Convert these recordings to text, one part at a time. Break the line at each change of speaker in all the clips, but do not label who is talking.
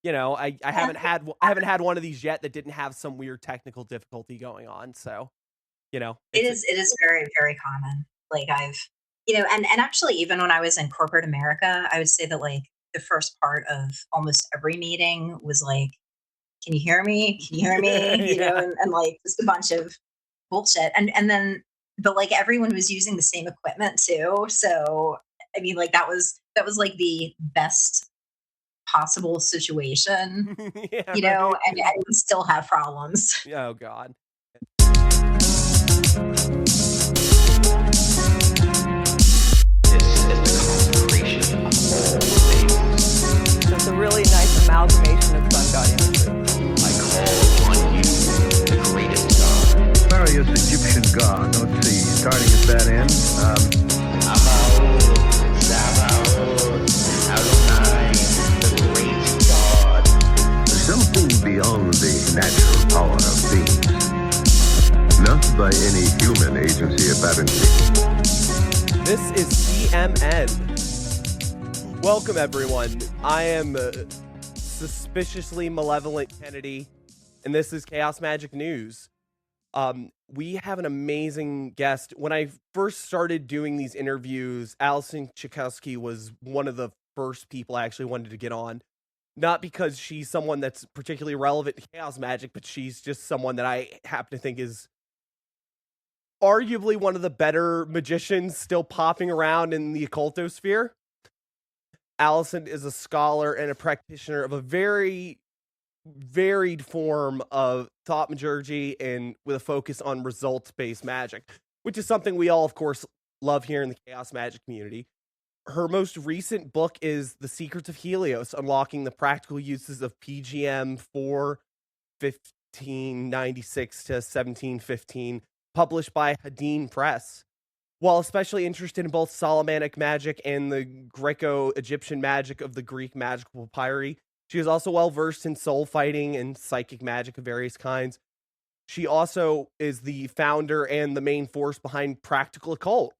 I haven't had one of these yet that didn't have some weird technical difficulty going on. So,
It
it's
is it is very, very common. Like, and actually, even when I was in corporate America, I would say that, like, the first part of almost every meeting was like, "Can you hear me? Can you hear me?"
yeah.
And, like, just a bunch of bullshit, and then but, like, everyone was using the same equipment too, so, I mean, like, that was, like, the best possible situation,
Yeah, right.
and we still have problems.
Oh God.
This is the consecration of all things.
So it's a really nice amalgamation of sun god imagery.
I call upon you, the greatest God.
Various Egyptian gods. Let's see, starting at that end.
Abaoth, Sabaoth, Adonai, the great God.
Something beyond the natural power of things. Not by any human agency, apparently.
This is CMN. Welcome, everyone. I am suspiciously malevolent Kennedy, and this is Chaos Magic News. We have an amazing guest. When I first started doing these interviews, Alison Chicosky was one of the first people I actually wanted to get on. Not because she's someone that's particularly relevant to chaos magic, but she's just someone that I happen to think is arguably one of the better magicians still popping around in the occultosphere. Alison is a scholar and a practitioner of a very varied form of thaumaturgy and with a focus on results-based magic, which is something we all, of course, love here in the chaos magic community. Her most recent book is The Secrets of Helios, Unlocking the Practical Uses of PGM 1596 to 1715, published by Hadeen Press. While especially interested in both Solomonic magic and the Greco-Egyptian magic of the Greek magical papyri, she is also well-versed in soul fighting and psychic magic of various kinds. She also is the founder and the main force behind Practical Occult.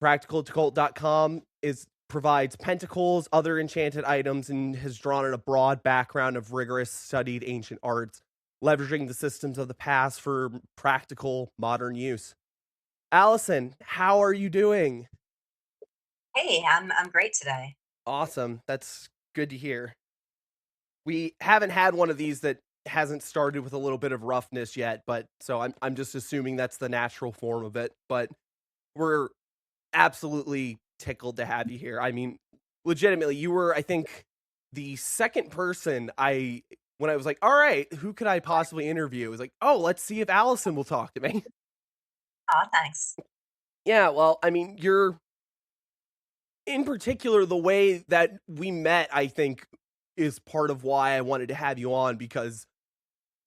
PracticalOccult.com provides pentacles, other enchanted items, and has drawn on a broad background of rigorous studied ancient arts, leveraging the systems of the past for practical modern use. Alison, how are you doing?
Hey, I'm great today.
Awesome. That's good to hear. We haven't had one of these that hasn't started with a little bit of roughness yet, but so I'm just assuming that's the natural form of it. But we're absolutely tickled to have you here. I mean, legitimately, you were, I think, the second person when I was like, all right, who could I possibly interview? It was like, oh, let's see if Alison will talk to me.
Aw, thanks.
Yeah, well, I mean, you're, in particular, the way that we met, I think, is part of why I wanted to have you on, because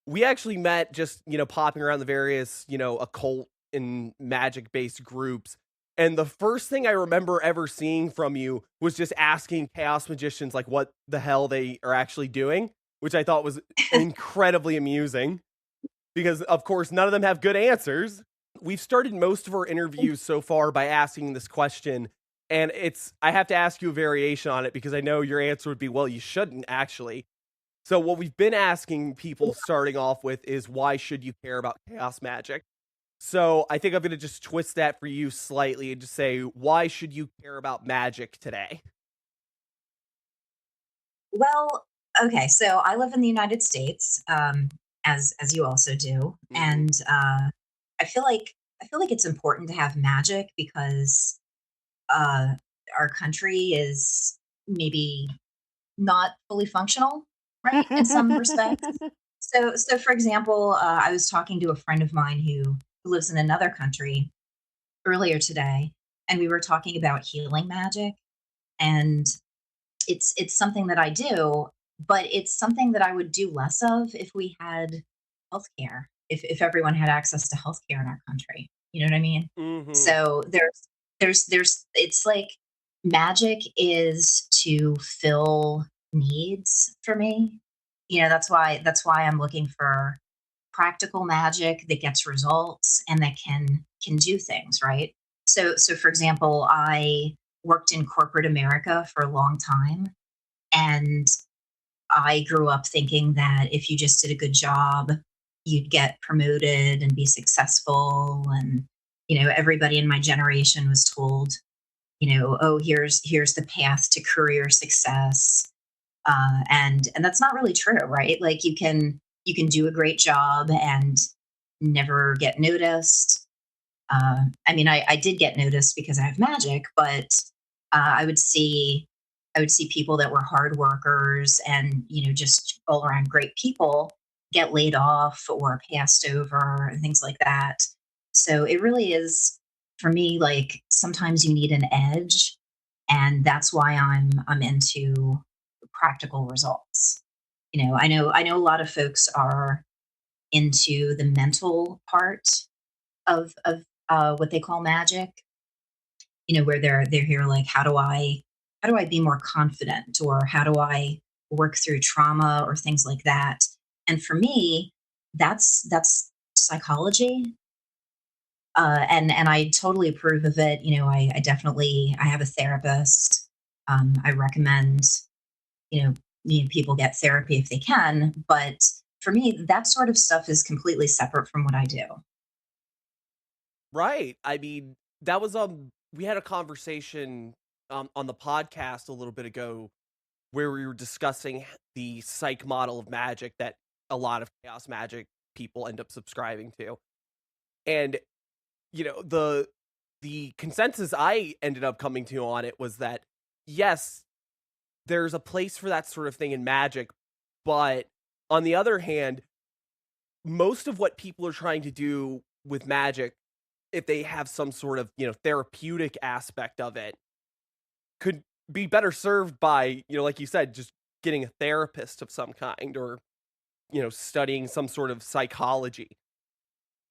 we actually met just, popping around the various, occult and magic-based groups. And the first thing I remember ever seeing from you was just asking chaos magicians, like, what the hell they are actually doing, which I thought was incredibly amusing, because, of course, none of them have good answers. We've started most of our interviews so far by asking this question, and I have to ask you a variation on it, because I know your answer would be, well, you shouldn't, actually. So what we've been asking people starting off with is, why should you care about chaos magic? So I think I'm going to just twist that for you slightly and just say, why should you care about magic today?
Well, okay, so I live in the United States, as you also do,
Mm-hmm.
and I feel like it's important to have magic because uh, our country is maybe not fully functional, right, in some respects. So for example, I was talking to a friend of mine who lives in another country earlier today, and we were talking about healing magic, and it's something that I do, but it's something that I would do less of if we had healthcare, if everyone had access to healthcare in our country. You know what I mean?
Mm-hmm.
So there's it's like magic is to fill needs for me. That's why I'm looking for practical magic that gets results and that can do things, right? So for example, I worked in corporate America for a long time, and I grew up thinking that if you just did a good job, you'd get promoted and be successful. And, everybody in my generation was told, oh, here's the path to career success. And that's not really true, right? Like you can do a great job and never get noticed. I mean, I did get noticed because I have magic, but I would see people that were hard workers and just all around great people get laid off or passed over and things like that. So it really is for me like sometimes you need an edge, and that's why I'm into practical results. I know a lot of folks are into the mental part of what they call magic, where they're here like how do I be more confident, or how do I work through trauma or things like that. And for me, that's psychology. And I totally approve of it. I definitely I have a therapist. I recommend people get therapy if they can, but for me that sort of stuff is completely separate from what I do.
Right. I mean, that was we had a conversation on the podcast a little bit ago where we were discussing the psych model of magic that a lot of chaos magic people end up subscribing to. And the consensus I ended up coming to on it was that yes, there's a place for that sort of thing in magic, but on the other hand, most of what people are trying to do with magic, if they have some sort of, therapeutic aspect of it, could be better served by, like you said, just getting a therapist of some kind or, studying some sort of psychology.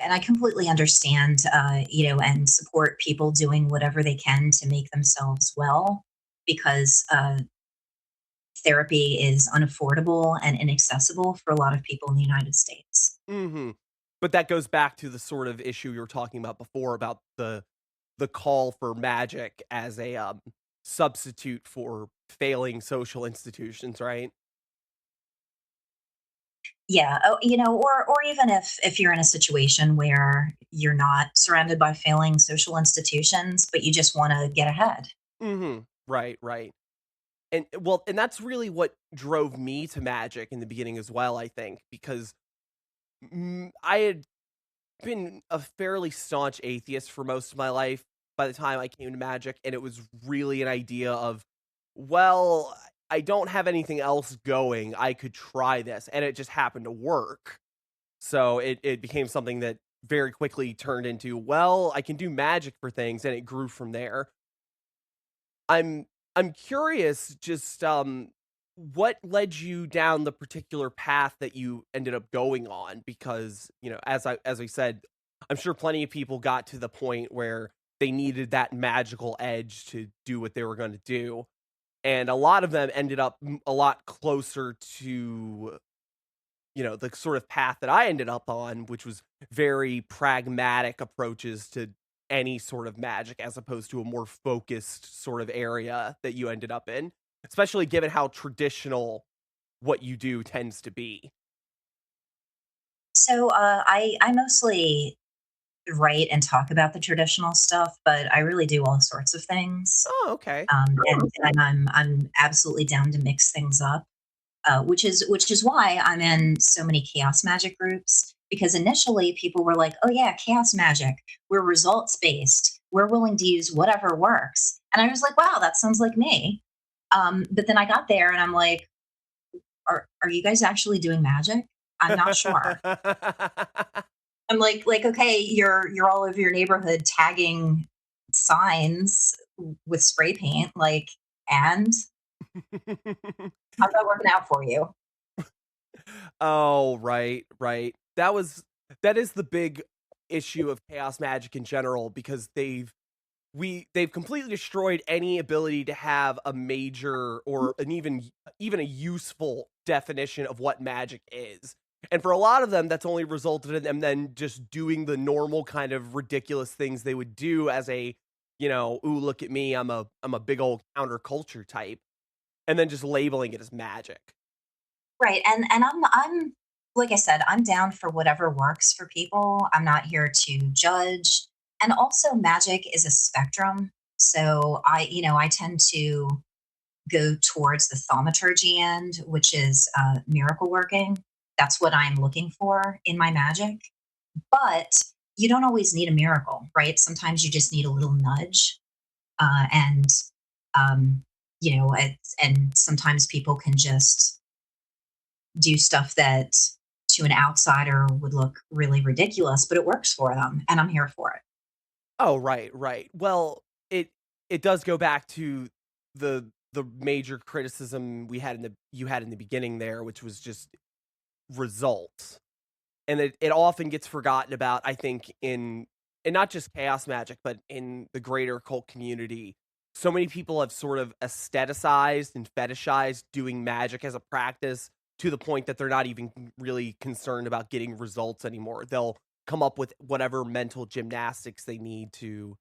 And I completely understand, and support people doing whatever they can to make themselves well, because therapy is unaffordable and inaccessible for a lot of people in the United States.
Hmm. But that goes back to the sort of issue you were talking about before about the call for magic as a substitute for failing social institutions, right?
Yeah, oh, or even if you're in a situation where you're not surrounded by failing social institutions, but you just want to get ahead.
Hmm. Right, right. And well, and that's really what drove me to magic in the beginning as well, I think, because I had been a fairly staunch atheist for most of my life by the time I came to magic, and it was really an idea of, well, I don't have anything else going. I could try this, and it just happened to work. So it became something that very quickly turned into, well, I can do magic for things, and it grew from there. I'm I'm curious, just what led you down the particular path that you ended up going on? Because as I said, I'm sure plenty of people got to the point where they needed that magical edge to do what they were going to do, and a lot of them ended up a lot closer to the sort of path that I ended up on, which was very pragmatic approaches to any sort of magic as opposed to a more focused sort of area that you ended up in, especially given how traditional what you do tends to be.
So I mostly write and talk about the traditional stuff, but I really do all sorts of things.
Oh, okay.
And I'm absolutely down to mix things up, which is why I'm in so many chaos magic groups. Because initially people were like, "Oh yeah, chaos magic. We're results based. We're willing to use whatever works." And I was like, "Wow, that sounds like me." But then I got there and I'm like, "Are you guys actually doing magic? I'm not sure." I'm like, okay, you're all over your neighborhood tagging signs with spray paint, like, and how's that working out for you?
Oh, right, right. That is the big issue of chaos magic in general because they've completely destroyed any ability to have a major or an even a useful definition of what magic is. And for a lot of them, that's only resulted in them then just doing the normal kind of ridiculous things they would do as a, ooh, look at me, I'm a big old counterculture type, and then just labeling it as magic.
Right. And I'm like I said, I'm down for whatever works for people. I'm not here to judge. And also magic is a spectrum. So I tend to go towards the thaumaturgy end, which is miracle working. That's what I'm looking for in my magic. But you don't always need a miracle, right? Sometimes you just need a little nudge. And, and sometimes people can just do stuff that to an outsider would look really ridiculous, but it works for them. And I'm here for it.
Oh, right, right. Well, it does go back to the major criticism we had in the you had in the beginning there, which was just results. And it often gets forgotten about, I think, in and not just chaos magic, but in the greater occult community. So many people have sort of aestheticized and fetishized doing magic as a practice to the point that they're not even really concerned about getting results anymore. They'll come up with whatever mental gymnastics they need to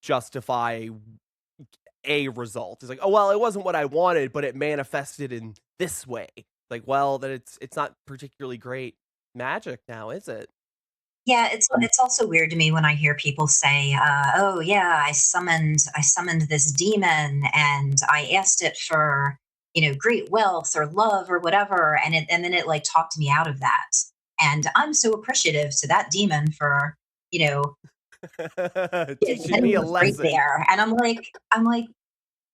justify a result. It's like, oh well, it wasn't what I wanted, but it manifested in this way. Like, well, then it's not particularly great magic now, is it?
Yeah, it's also weird to me when I hear people say, "Oh yeah, I summoned this demon and I asked it for great wealth or love or whatever, and then it like talked me out of that." And I'm so appreciative to that demon for you know
Teaching
getting
me a
me right
lesson.
there. And I'm like,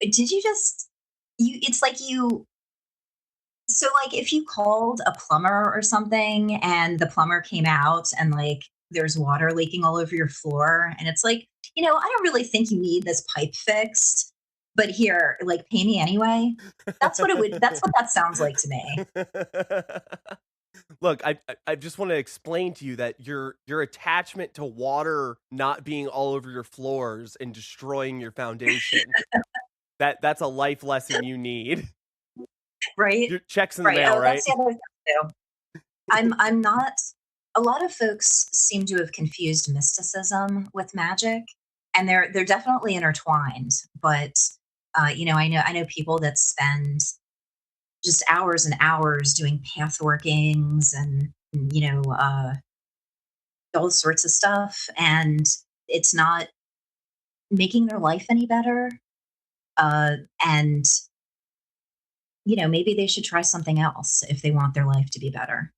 did you just you? It's like you So, like, if you called a plumber or something and the plumber came out and, like, there's water leaking all over your floor, and it's like, I don't really think you need this pipe fixed, but here, like, pay me anyway. That's what that sounds like to me.
Look, I just want to explain to you that your attachment to water not being all over your floors and destroying your foundation, that's a life lesson you need.
Right?
Your checks in the
Right.
mail,
Oh,
right?
that's the other thing too. I'm not A lot of folks seem to have confused mysticism with magic, and they're definitely intertwined, but, I know people that spend just hours and hours doing path workings and all sorts of stuff, and it's not making their life any better. Uh, and maybe they should try something else if they want their life to be better.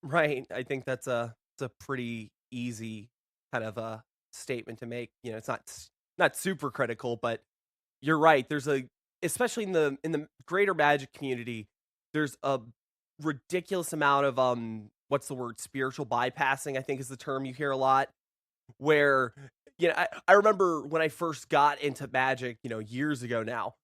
Right. I think it's a pretty easy kind of a statement to make. It's not super critical, but you're right. There's a especially in the greater magic community, there's a ridiculous amount of what's the word? Spiritual bypassing, I think is the term you hear a lot, where I remember when I first got into magic, years ago now,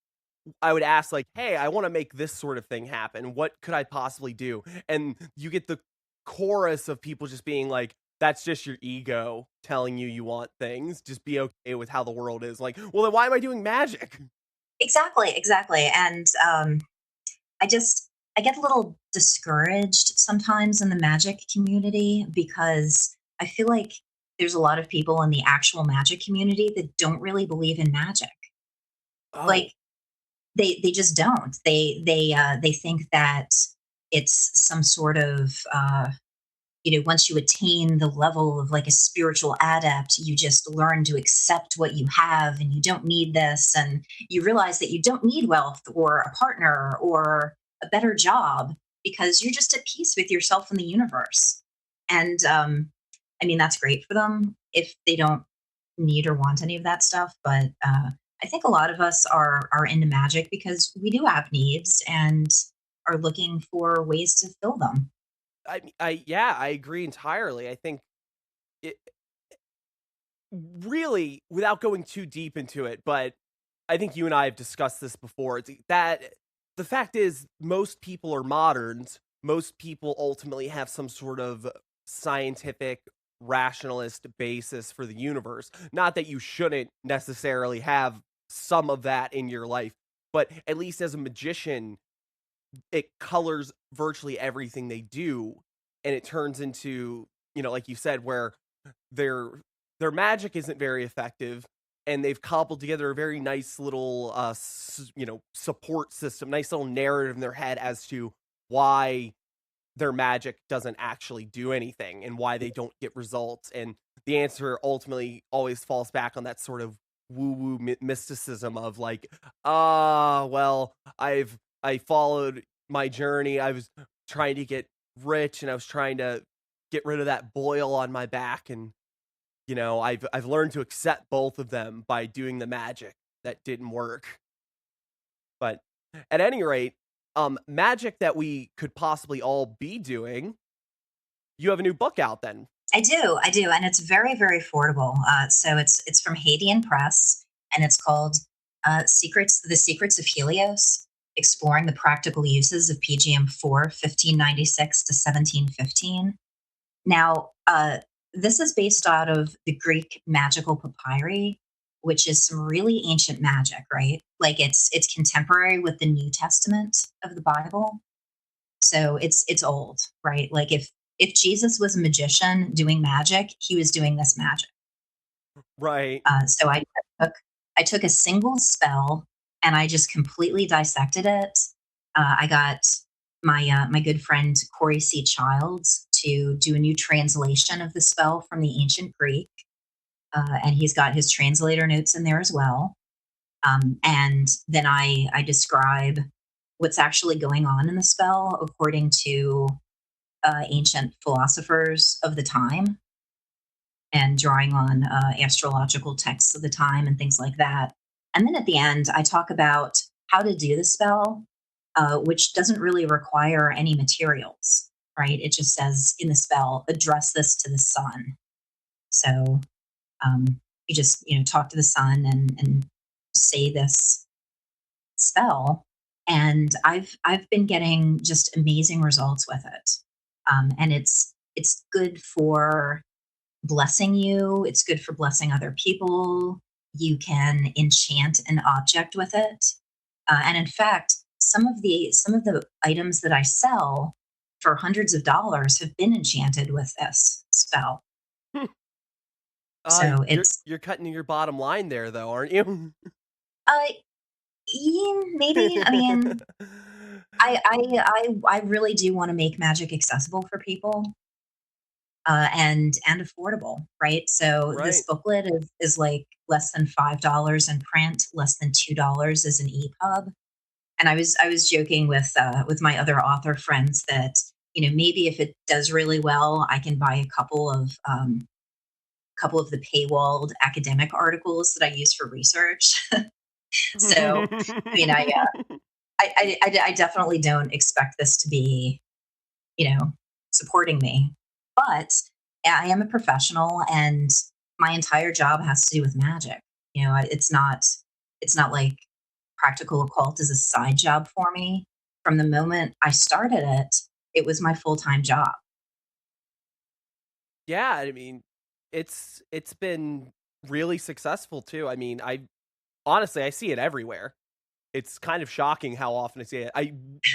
I would ask like, "Hey, I want to make this sort of thing happen. What could I possibly do?" And you get the chorus of people just being like, "That's just your ego telling you want things. Just be okay with how the world is." Like, well, then why am I doing magic?
Exactly, exactly. And I just I get a little discouraged sometimes in the magic community because I feel like there's a lot of people in the actual magic community that don't really believe in magic.
Oh,
Like they just don't. They think that it's some sort of once you attain the level of like a spiritual adept, you just learn to accept what you have and you don't need this. And you realize that you don't need wealth or a partner or a better job because you're just at peace with yourself and the universe. And I mean, that's great for them if they don't need or want any of that stuff. But I think a lot of us are into magic because we do have needs and are looking for ways to fill them.
yeah, I agree entirely. I think it really, without going too deep into it, but I think you and I have discussed this before. That the fact is, most people are moderns. Most people ultimately have some sort of scientific, rationalist basis for the universe. Not that you shouldn't necessarily have some of that in your life, but at least as a magician, it colors virtually everything they do, and it turns into, like you said, where their their magic isn't very effective, and they've cobbled together a very nice little support system, nice little narrative in their head as to why their magic doesn't actually do anything and why they don't get results. And the answer ultimately always falls back on that sort of woo-woo mysticism of like, well, I followed my journey. I was trying to get rich and I was trying to get rid of that boil on my back. And, I've learned to accept both of them by doing the magic that didn't work. But at any rate, magic that we could possibly all be doing, you have a new book out then.
I do, and it's very, very affordable. So it's from Hadean Press, and it's called The Secrets of Helios: Exploring the Practical Uses of PGM 4, 1596 to 1715. Now, this is based out of the Greek magical papyri, which is some really ancient magic, right? Like it's contemporary with the New Testament of the Bible. So it's old, right? Like if Jesus was a magician doing magic, he was doing this magic.
Right.
So I took a single spell and I just completely dissected it. I got my good friend Cory C to do a new translation of the spell from the ancient Greek, and he's got his translator notes in there as well. And then I describe what's actually going on in the spell according to ancient philosophers of the time, and drawing on astrological texts of the time and things like that. And then at the end, I talk about how to do the spell, which doesn't really require any materials, right? It just says in the spell, address this to the sun. So you just talk to the sun and say this spell, and I've been getting just amazing results with it. And it's good for blessing you. It's good for blessing other people. You can enchant an object with it, and in fact, some of the items that I sell for hundreds of dollars have been enchanted with this spell. So
you're cutting your bottom line there, though, aren't you?
Yeah, maybe. I mean, I really do want to make magic accessible for people, and affordable, right? So this
Right.
booklet is like less than $5 in print, less than $2 as an EPUB. And I was joking with my other author friends that maybe if it does really well, I can buy a couple of the paywalled academic articles that I use for research. So, I mean, I definitely don't expect this to be, supporting me, but I am a professional, and my entire job has to do with magic. It's not like Practical Occult is a side job for me. From the moment I started it, it was my full-time job.
Yeah, I mean, it's been really successful too. I mean, honestly, I see it everywhere. It's kind of shocking how often I see it. I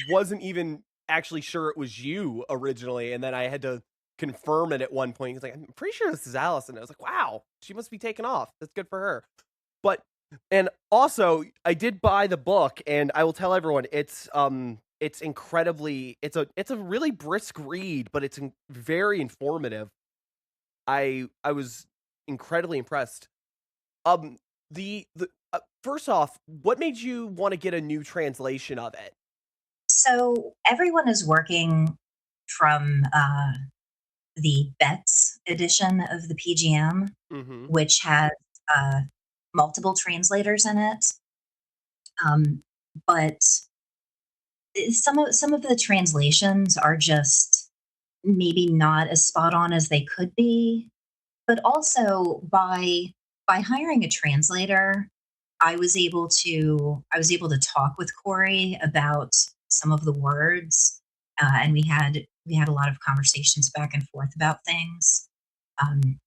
wasn't even actually sure it was you originally, and then I had to confirm it at one point. He's like, I'm pretty sure this is Alison. I was like, wow, she must be taken off. That's good for her. But and also, I did buy the book, and I will tell everyone it's incredibly it's a really brisk read, but it's very informative. I was incredibly impressed. The first off, what made you want to get a new translation of it?
So everyone is working from the Betts edition of the PGM,
Mm-hmm.
which has multiple translators in it. But some of the translations are just maybe not as spot on as they could be. But also by hiring a translator, I was able to talk with Cory about some of the words, and we had a lot of conversations back and forth about things. Um,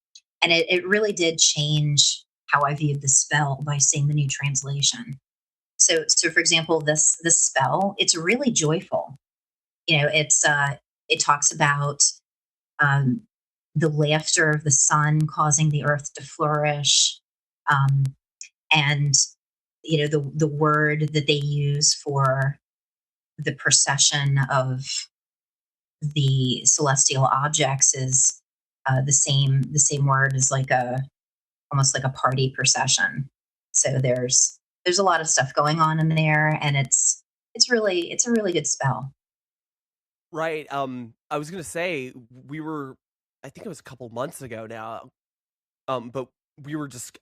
and it really did change how I viewed the spell by seeing the new translation. So for example, this spell, it's really joyful. It talks about um, the laughter of the sun causing the earth to flourish, um, and the word that they use for the procession of the celestial objects is the same word as like a almost like a party procession. So there's a lot of stuff going on in there, and it's a really good spell.
Right. I was gonna say we were, I think it was a couple months ago now. But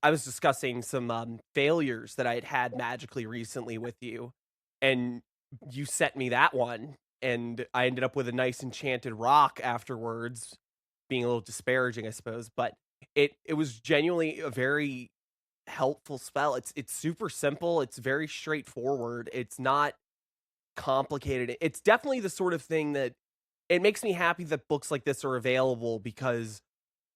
I was discussing some failures that I had had magically recently with you, and you sent me that one, and I ended up with a nice enchanted rock afterwards, being a little disparaging, I suppose, but it was genuinely a very helpful spell. It's super simple. It's very straightforward. It's not complicated. It's definitely the sort of thing that it makes me happy that books like this are available because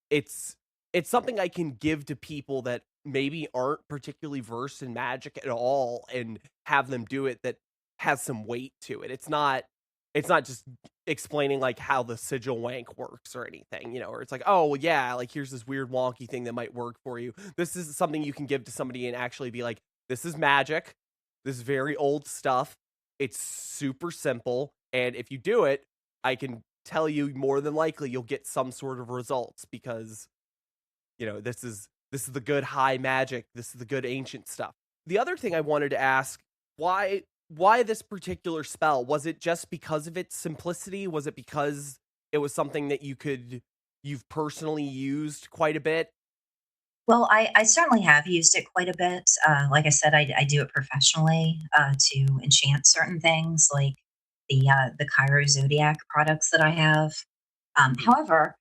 it's it's something I can give to people that maybe aren't particularly versed in magic at all and have them do it that has some weight to it. It's not just explaining like how the sigil wank works or anything, or it's like, oh well, yeah, like here's this weird wonky thing that might work for you. This is something you can give to somebody and actually be like, this is magic. This is very old stuff. It's super simple. And if you do it, I can tell you more than likely you'll get some sort of results because this is the good high magic. This is the good ancient stuff. The other thing I wanted to ask, why this particular spell? Was it just because of its simplicity? Was it because it was something that you've personally used quite a bit?
Well, I certainly have used it quite a bit. Like I said, I do it professionally to enchant certain things, like the Cairo Zodiac products that I have. However,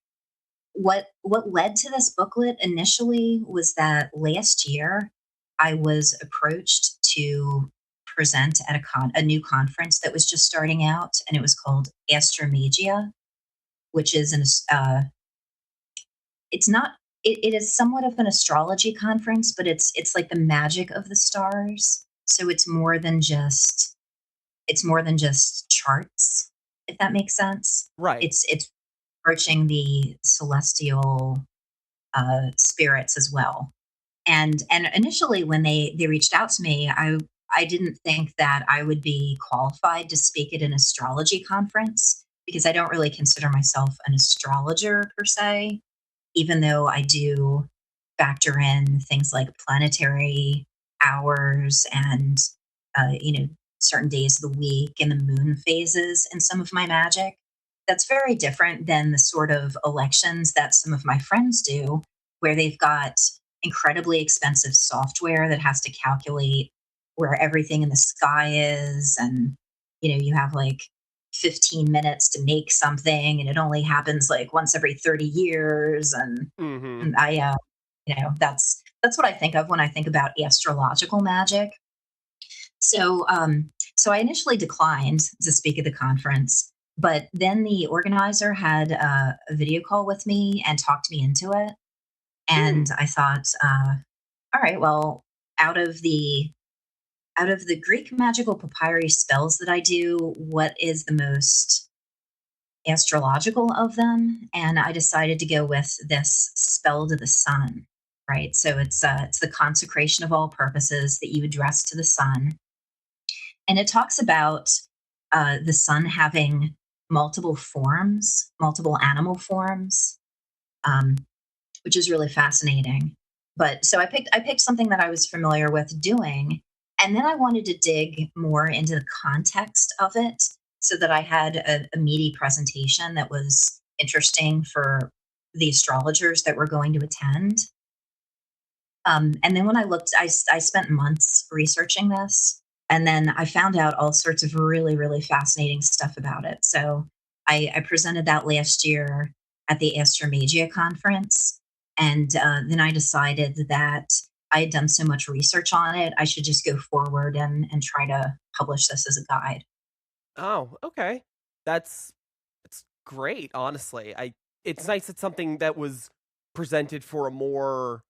what led to this booklet initially was that last year I was approached to present at a new conference that was just starting out, and it was called Astromagia, which is it's not it is somewhat of an astrology conference, but it's like the magic of the stars. So it's more than just charts, if that makes sense.
Right.
It's approaching the celestial spirits as well. And initially, when they reached out to me, I didn't think that I would be qualified to speak at an astrology conference because I don't really consider myself an astrologer per se, even though I do factor in things like planetary hours and certain days of the week and the moon phases in some of my magic. That's very different than the sort of elections that some of my friends do, where they've got incredibly expensive software that has to calculate where everything in the sky is, and you have like 15 minutes to make something, and it only happens like once every 30 years. and
Mhm.
and I that's what I think of when I think about astrological magic. So I initially declined to speak at the conference, but then the organizer had a video call with me and talked me into it.
Hmm.
And I thought, all right, well, out of the out of the Greek magical papyri spells that I do, what is the most astrological of them? And I decided to go with this spell to the sun. Right, so it's the consecration of all purposes that you address to the sun, and it talks about the sun having multiple forms, multiple animal forms, um, which is really fascinating. But so I picked something that I was familiar with doing, and then I wanted to dig more into the context of it so that I had a meaty presentation that was interesting for the astrologers that were going to attend. And then when I looked, I spent months researching this. And then I found out all sorts of really, really fascinating stuff about it. So I presented that last year at the Astromagia conference. And then I decided that I had done so much research on it, I should just go forward and try to publish this as a guide.
Oh, okay. That's great, honestly. It's nice that something that was presented for a more,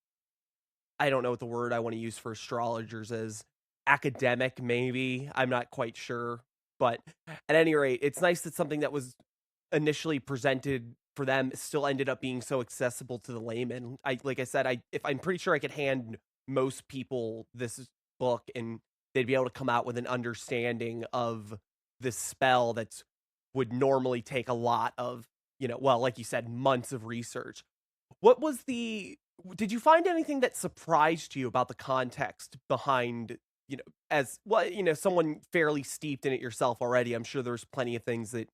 I don't know what the word I want to use for astrologers is, academic maybe. I'm not quite sure, but at any rate, it's nice that something that was initially presented for them still ended up being so accessible to the layman. Like I said, if I'm pretty sure I could hand most people this book and they'd be able to come out with an understanding of this spell that's would normally take a lot of, well, like you said, months of research. What was did you find anything that surprised you about the context behind, as well, someone fairly steeped in it yourself already? I'm sure there's plenty of things that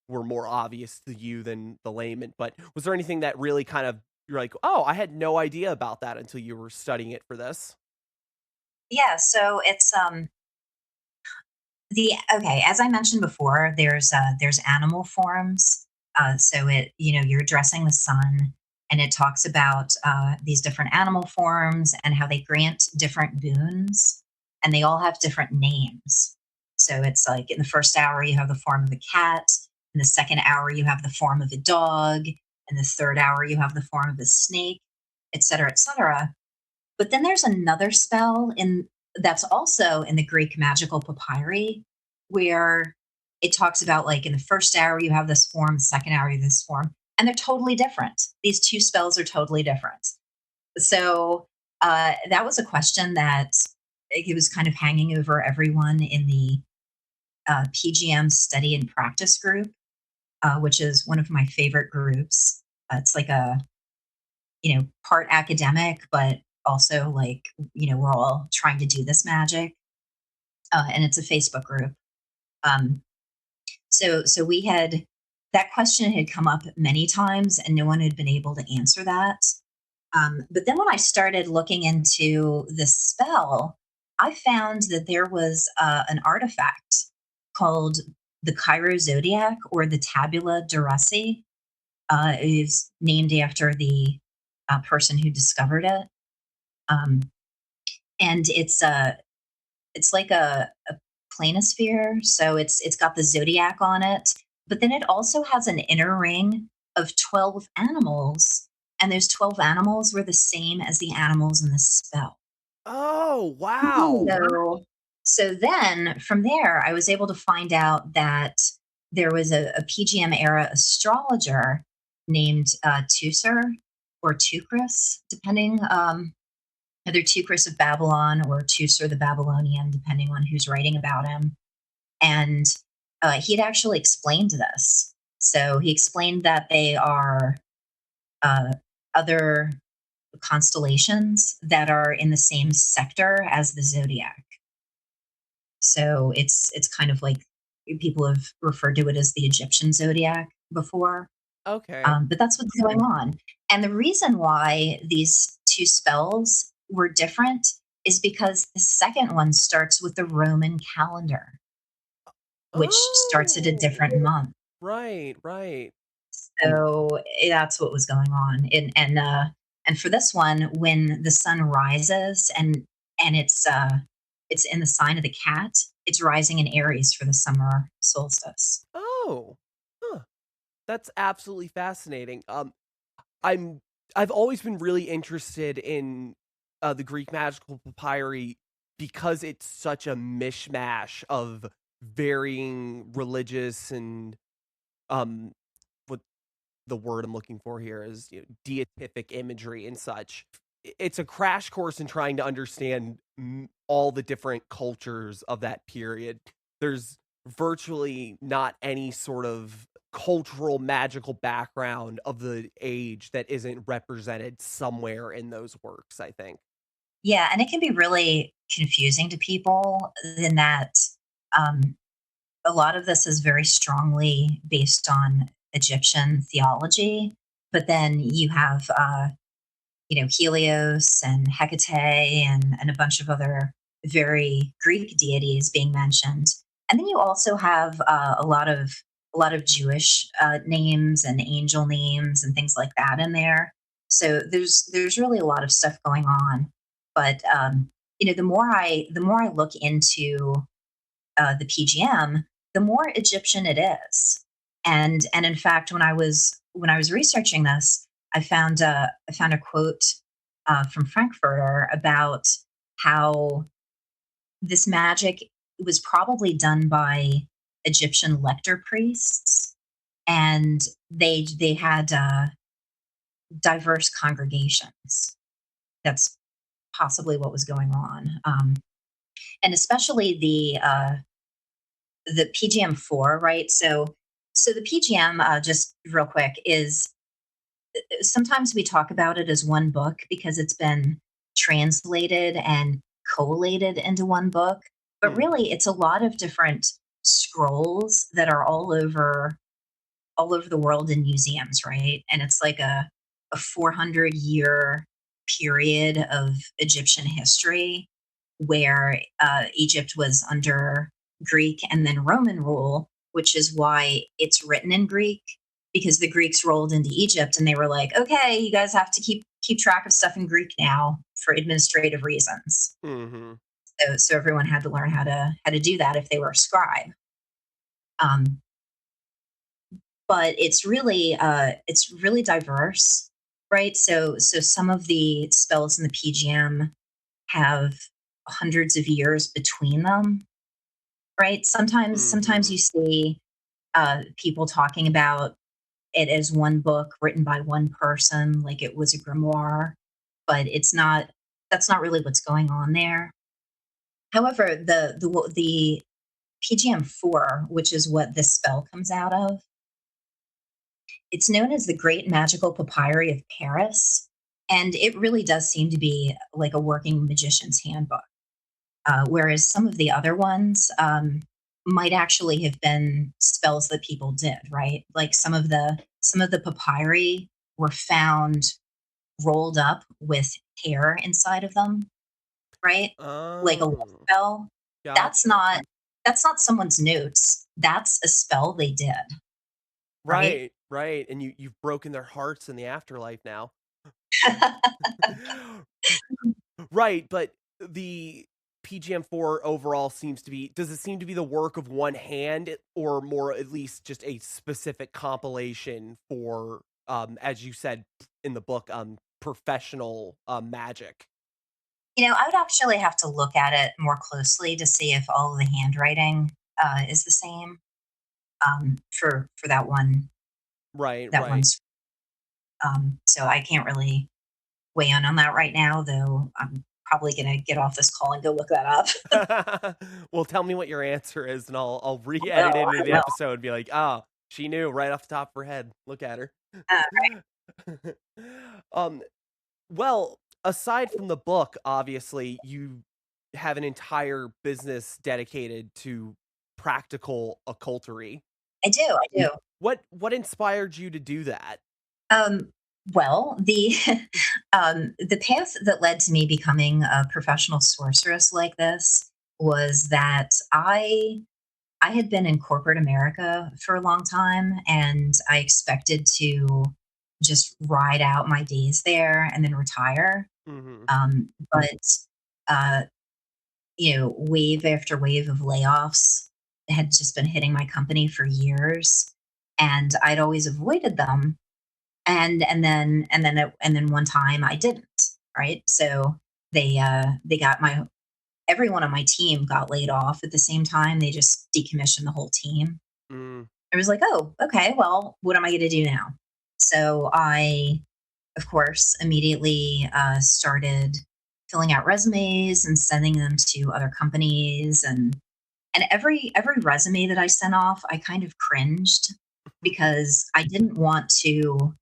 were more obvious to you than the layman, but was there anything that really kind of, you're like, oh, I had no idea about that until you were studying it for this?
Yeah, so it's the okay, as I mentioned before, there's animal forms. So you're addressing the sun, and it talks about these different animal forms and how they grant different boons, and they all have different names. So it's like in the first hour you have the form of a cat, in the second hour you have the form of a dog, in the third hour you have the form of a snake, etc., etc. But then there's another spell in that's also in the Greek magical papyri where it talks about like in the first hour you have this form, the second hour you have this form, and they're totally different. These two spells are totally different. So that was a question that it was kind of hanging over everyone in the PGM study and practice group, which is one of my favorite groups. It's like a part academic, but also like, we're all trying to do this magic. And it's a Facebook group. Um, so we had that question had come up many times and no one had been able to answer that. But then when I started looking into the spell, I found that there was an artifact called the Cairo Zodiac or the Tabula Durasi. It is named after the person who discovered it. And it's like a planisphere, so it's got the zodiac on it, but then it also has an inner ring of 12 animals, and those 12 animals were the same as the animals in the spell.
Oh, wow.
So then from there, I was able to find out that there was a PGM era astrologer named Tusor or Tukris, depending, either Tukris of Babylon or Tusor the Babylonian, depending on who's writing about him. And he had actually explained this. So he explained that they are other constellations that are in the same sector as the zodiac. So it's kind of like people have referred to it as the Egyptian zodiac before.
Okay.
But that's what's going on. And the reason why these two spells were different is because the second one starts with the Roman calendar, which starts at a different month.
Right, right.
So that's what was going on. And for this one, when the sun rises and it's in the sign of the cat, it's rising in Aries for the summer solstice.
Oh, huh. That's absolutely fascinating. I've always been really interested in the Greek magical papyri because it's such a mishmash of varying religious and what the word I'm looking for here is, deific imagery and such. It's a crash course in trying to understand all the different cultures of that period. There's virtually not any sort of cultural magical background of the age that isn't represented somewhere in those works, I think.
Yeah, and it can be really confusing to people in that um, a lot of this is very strongly based on Egyptian theology, but then you have Helios and Hecate and a bunch of other very Greek deities being mentioned, and then you also have a lot of Jewish names and angel names and things like that in there. So there's really a lot of stuff going on, but the more I look into the PGM, the more Egyptian it is. And in fact, when I was researching this, I found a quote from Frankfurter about how this magic was probably done by Egyptian lector priests, and they had diverse congregations. That's possibly what was going on, and especially the PGM4, right? So the PGM, just real quick, is sometimes we talk about it as one book because it's been translated and collated into one book, but
Mhm.
really it's a lot of different scrolls that are all over the world in museums, right? And it's like a 400-year period of Egyptian history where Egypt was under Greek and then Roman rule, which is why it's written in Greek, because the Greeks rolled into Egypt and they were like, okay, you guys have to keep track of stuff in Greek now for administrative reasons.
Mhm.
So everyone had to learn how to do that if they were a scribe. Um, but it's really diverse, right? So some of the spells in the PGM have hundreds of years between them, right? Sometimes
Mhm.
you see people talking about it as one book written by one person, like it was a grimoire, but it's not. That's not really what's going on there. However, the PGM4, which is what this spell comes out of, it's known as the Great Magical Papyri of Paris, and it really does seem to be like a working magician's handbook. Whereas some of the other ones might actually have been spells that people did, right? Like some of the papyri were found rolled up with hair inside of them, right? Like a wolf
Oh,
spell. That's
gotcha.
not that's not someone's notes. That's a spell they did, right?
Right, right, and you've broken their hearts in the afterlife now. Right, but the PGM4 overall seems to be, does it seem to be the work of one hand or more at least just a specific compilation for, as you said in the book, professional, magic?
I would actually have to look at it more closely to see if all of the handwriting is the same for
Right,
that
right.
one's. So I can't really weigh in on that right now, though. I'm probably gonna get off this call and go look that up.
Well, tell me what your answer is, and I'll re-edit it
Well,
into
I
the
will.
episode and be like, "Ah, she knew right off the top of her head. Look at her."
Uh,
Um, well, aside from the book, obviously, you have an entire business dedicated to practical occultery.
I do. I do.
What inspired you to do that?
Um, well, the path that led to me becoming a professional sorceress like this was that I had been in corporate America for a long time, and I expected to just ride out my days there and then retire.
Mhm.
But uh, wave after wave of layoffs had just been hitting my company for years, and I'd always avoided them. And then one time I didn't. Right, so they got my everyone on my team got laid off at the same time. They just decommissioned the whole team.
Mm.
I was like, oh, okay, well, what am I going to do now? So I, of course, immediately started filling out resumes and sending them to other companies, and every resume that I sent off, I kind of cringed because I didn't want to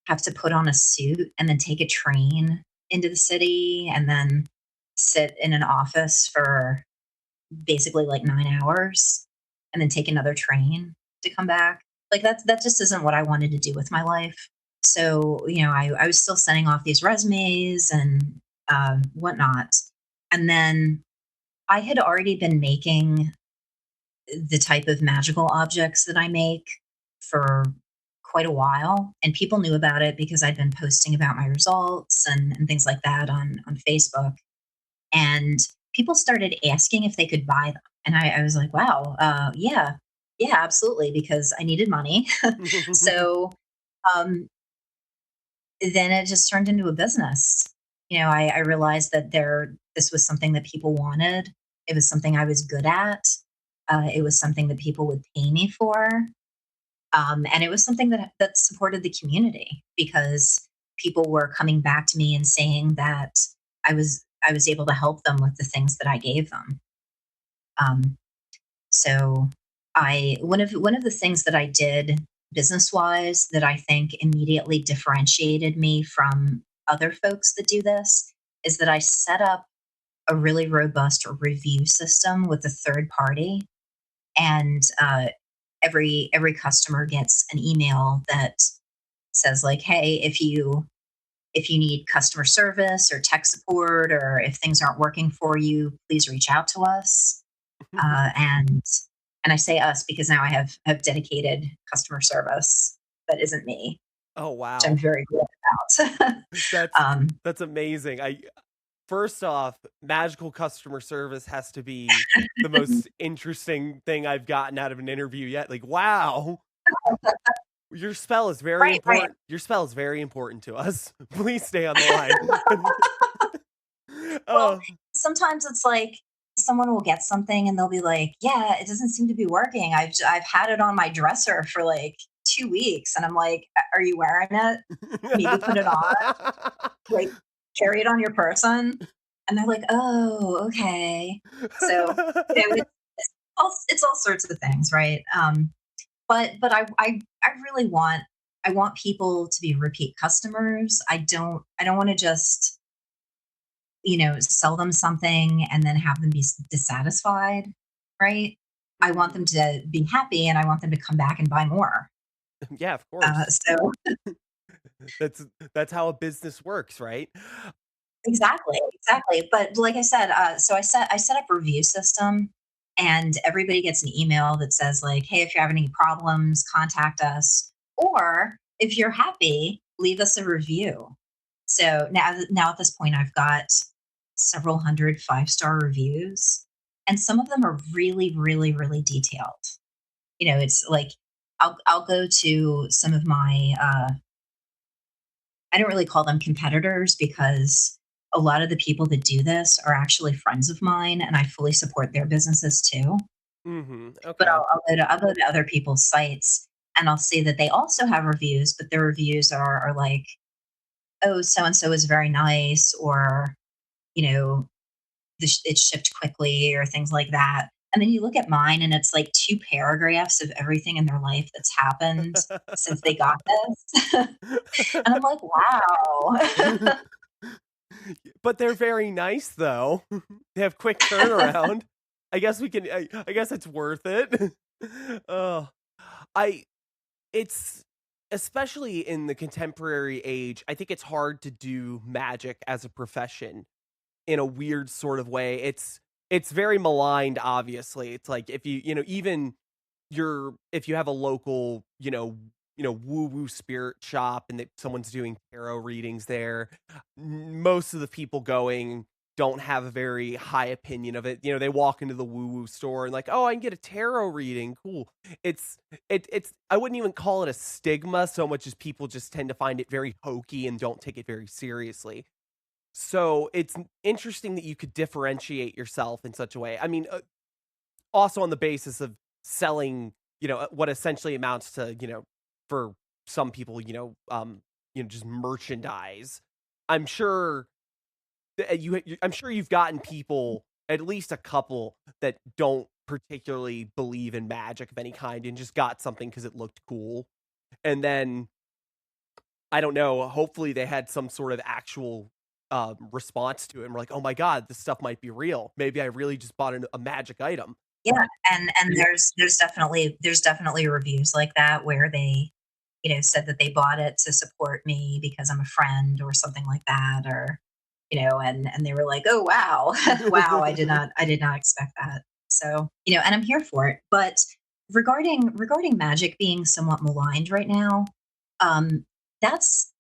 have to put on a suit and then take a train into the city and then sit in an office for basically like 9 hours and then take another train to come back. Like that just isn't what I wanted to do with my life. So, I was still sending off these resumes and whatnot. And then I had already been making the type of magical objects that I make for quite a while. And people knew about it because I'd been posting about my results and things like that on Facebook. And people started asking if they could buy them. And I was like, wow, yeah, yeah, absolutely, because I needed money. So um, then it just turned into a business. I realized that this was something that people wanted. It was something I was good at. It was something that people would pay me for. And it was something that supported the community because people were coming back to me and saying that I was able to help them with the things that I gave them. Um, so one of the things that I did business wise that I think immediately differentiated me from other folks that do this is that I set up a really robust review system with a third party, and every customer gets an email that says like, "Hey, if you need customer service or tech support, or if things aren't working for you, please reach out to us." Uh, and and I say us because now I have dedicated customer service that isn't me,
Oh
which I'm
wow.
very good about.
That's
um,
that's amazing. I First off, magical customer service has to be the most interesting thing I've gotten out of an interview yet. Like, wow, your spell is very
right, right.
important. Your spell is very important to us. Please stay on the line.
Well,
Oh,
sometimes it's like someone will get something and they'll be like, "Yeah, it doesn't seem to be working. I've had it on my dresser for like 2 weeks," and I'm like, Are you wearing it? Maybe put it on, like carry it on your person." And they're like, "Oh, okay." So it's all sorts of things, right? But I really want I want people to be repeat customers. I don't want to just sell them something and then have them be dissatisfied, right? I want them to be happy and I want them to come back and buy more.
Yeah, of course.
So
That's that's how a business works, right?
exactly, exactly. But like I said, so I set up a review system, and everybody gets an email that says like, "Hey, if you're having any problems, contact us, or if you're happy, leave us a review." So now at this point, I've got several hundred five-star reviews, and some of them are really, really, really detailed. It's like I'll go to some of my I don't really call them competitors because a lot of the people that do this are actually friends of mine, and I fully support their businesses too. But
Okay.
I'll go to other people's sites and I'll see that they also have reviews, but their reviews are like, "Oh, so and so is very nice," or you know, "It shipped quickly," or things like that. And then you look at mine, and it's like two paragraphs of everything in their life that's happened since they got this, and I'm like, "Wow."
But they're very nice though. They have quick turnaround. I guess it's worth it. Oh, I it's especially in the contemporary age, I think it's hard to do magic as a profession in a weird sort of way. It's very maligned, obviously. It's like if even if you have a local, woo-woo spirit shop and that someone's doing tarot readings there, most of the people going don't have a very high opinion of it. They walk into the woo-woo store and like, "Oh, I can get a tarot reading. Cool." It's it's I wouldn't even call it a stigma so much as people just tend to find it very hokey and don't take it very seriously. So it's interesting that you could differentiate yourself in such a way. I mean, also on the basis of selling, what essentially amounts to, for some people, just merchandise. I'm sure I'm sure you've gotten people, at least a couple, that don't particularly believe in magic of any kind and just got something because it looked cool. And then I don't know, hopefully they had some sort of actual response to it and were like, "Oh my god, this stuff might be real. Maybe I really just bought a magic item."
Yeah, and there's definitely reviews like that where they, said that they bought it to support me because I'm a friend or something like that, or and they were like, "Oh wow, wow, I did not expect that." So and I'm here for it. But regarding magic being somewhat maligned right now, um, that's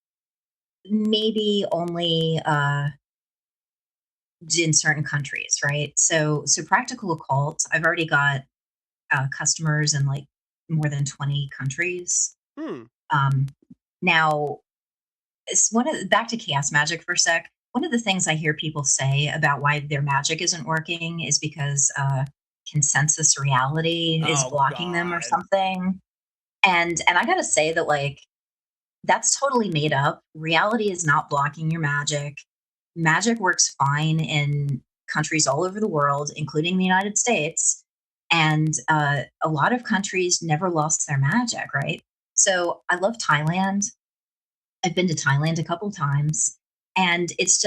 maybe only in certain countries, right? So Practical Occult, I've already got customers in like more than 20 countries.
Hmm.
Um, Now, it's one of back to chaos magic for a sec. One of the things I hear people say about why their magic isn't working is because consensus reality is
Oh
blocking them or
god.
something. And I gotta say that like that's totally made up. Reality is not blocking your magic. Magic works fine in countries all over the world, including the United States. And a lot of countries never lost their magic, right? So I love Thailand. I've been to Thailand a couple times, and it's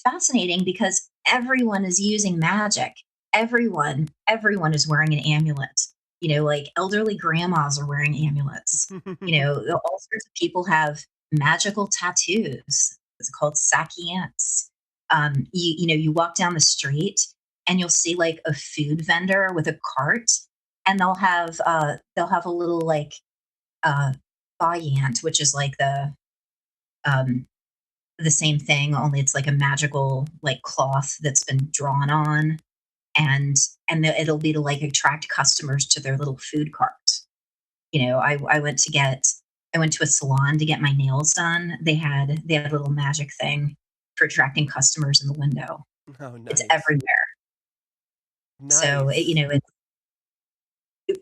fascinating because everyone is using magic. Everyone is wearing an amulet. Like elderly grandmas are wearing amulets. All sorts of people have magical tattoos. It's called sakients. You walk down the street and you'll see like a food vendor with a cart, and they'll have a little like uh, fayant, which is like um, the same thing, only it's like a magical like cloth that's been drawn on, and it'll be to like attract customers to their little food cart. I went to a salon to get my nails done. They had a little magic thing for attracting customers in the window.
Oh,
It's
nice.
everywhere. So
Nice.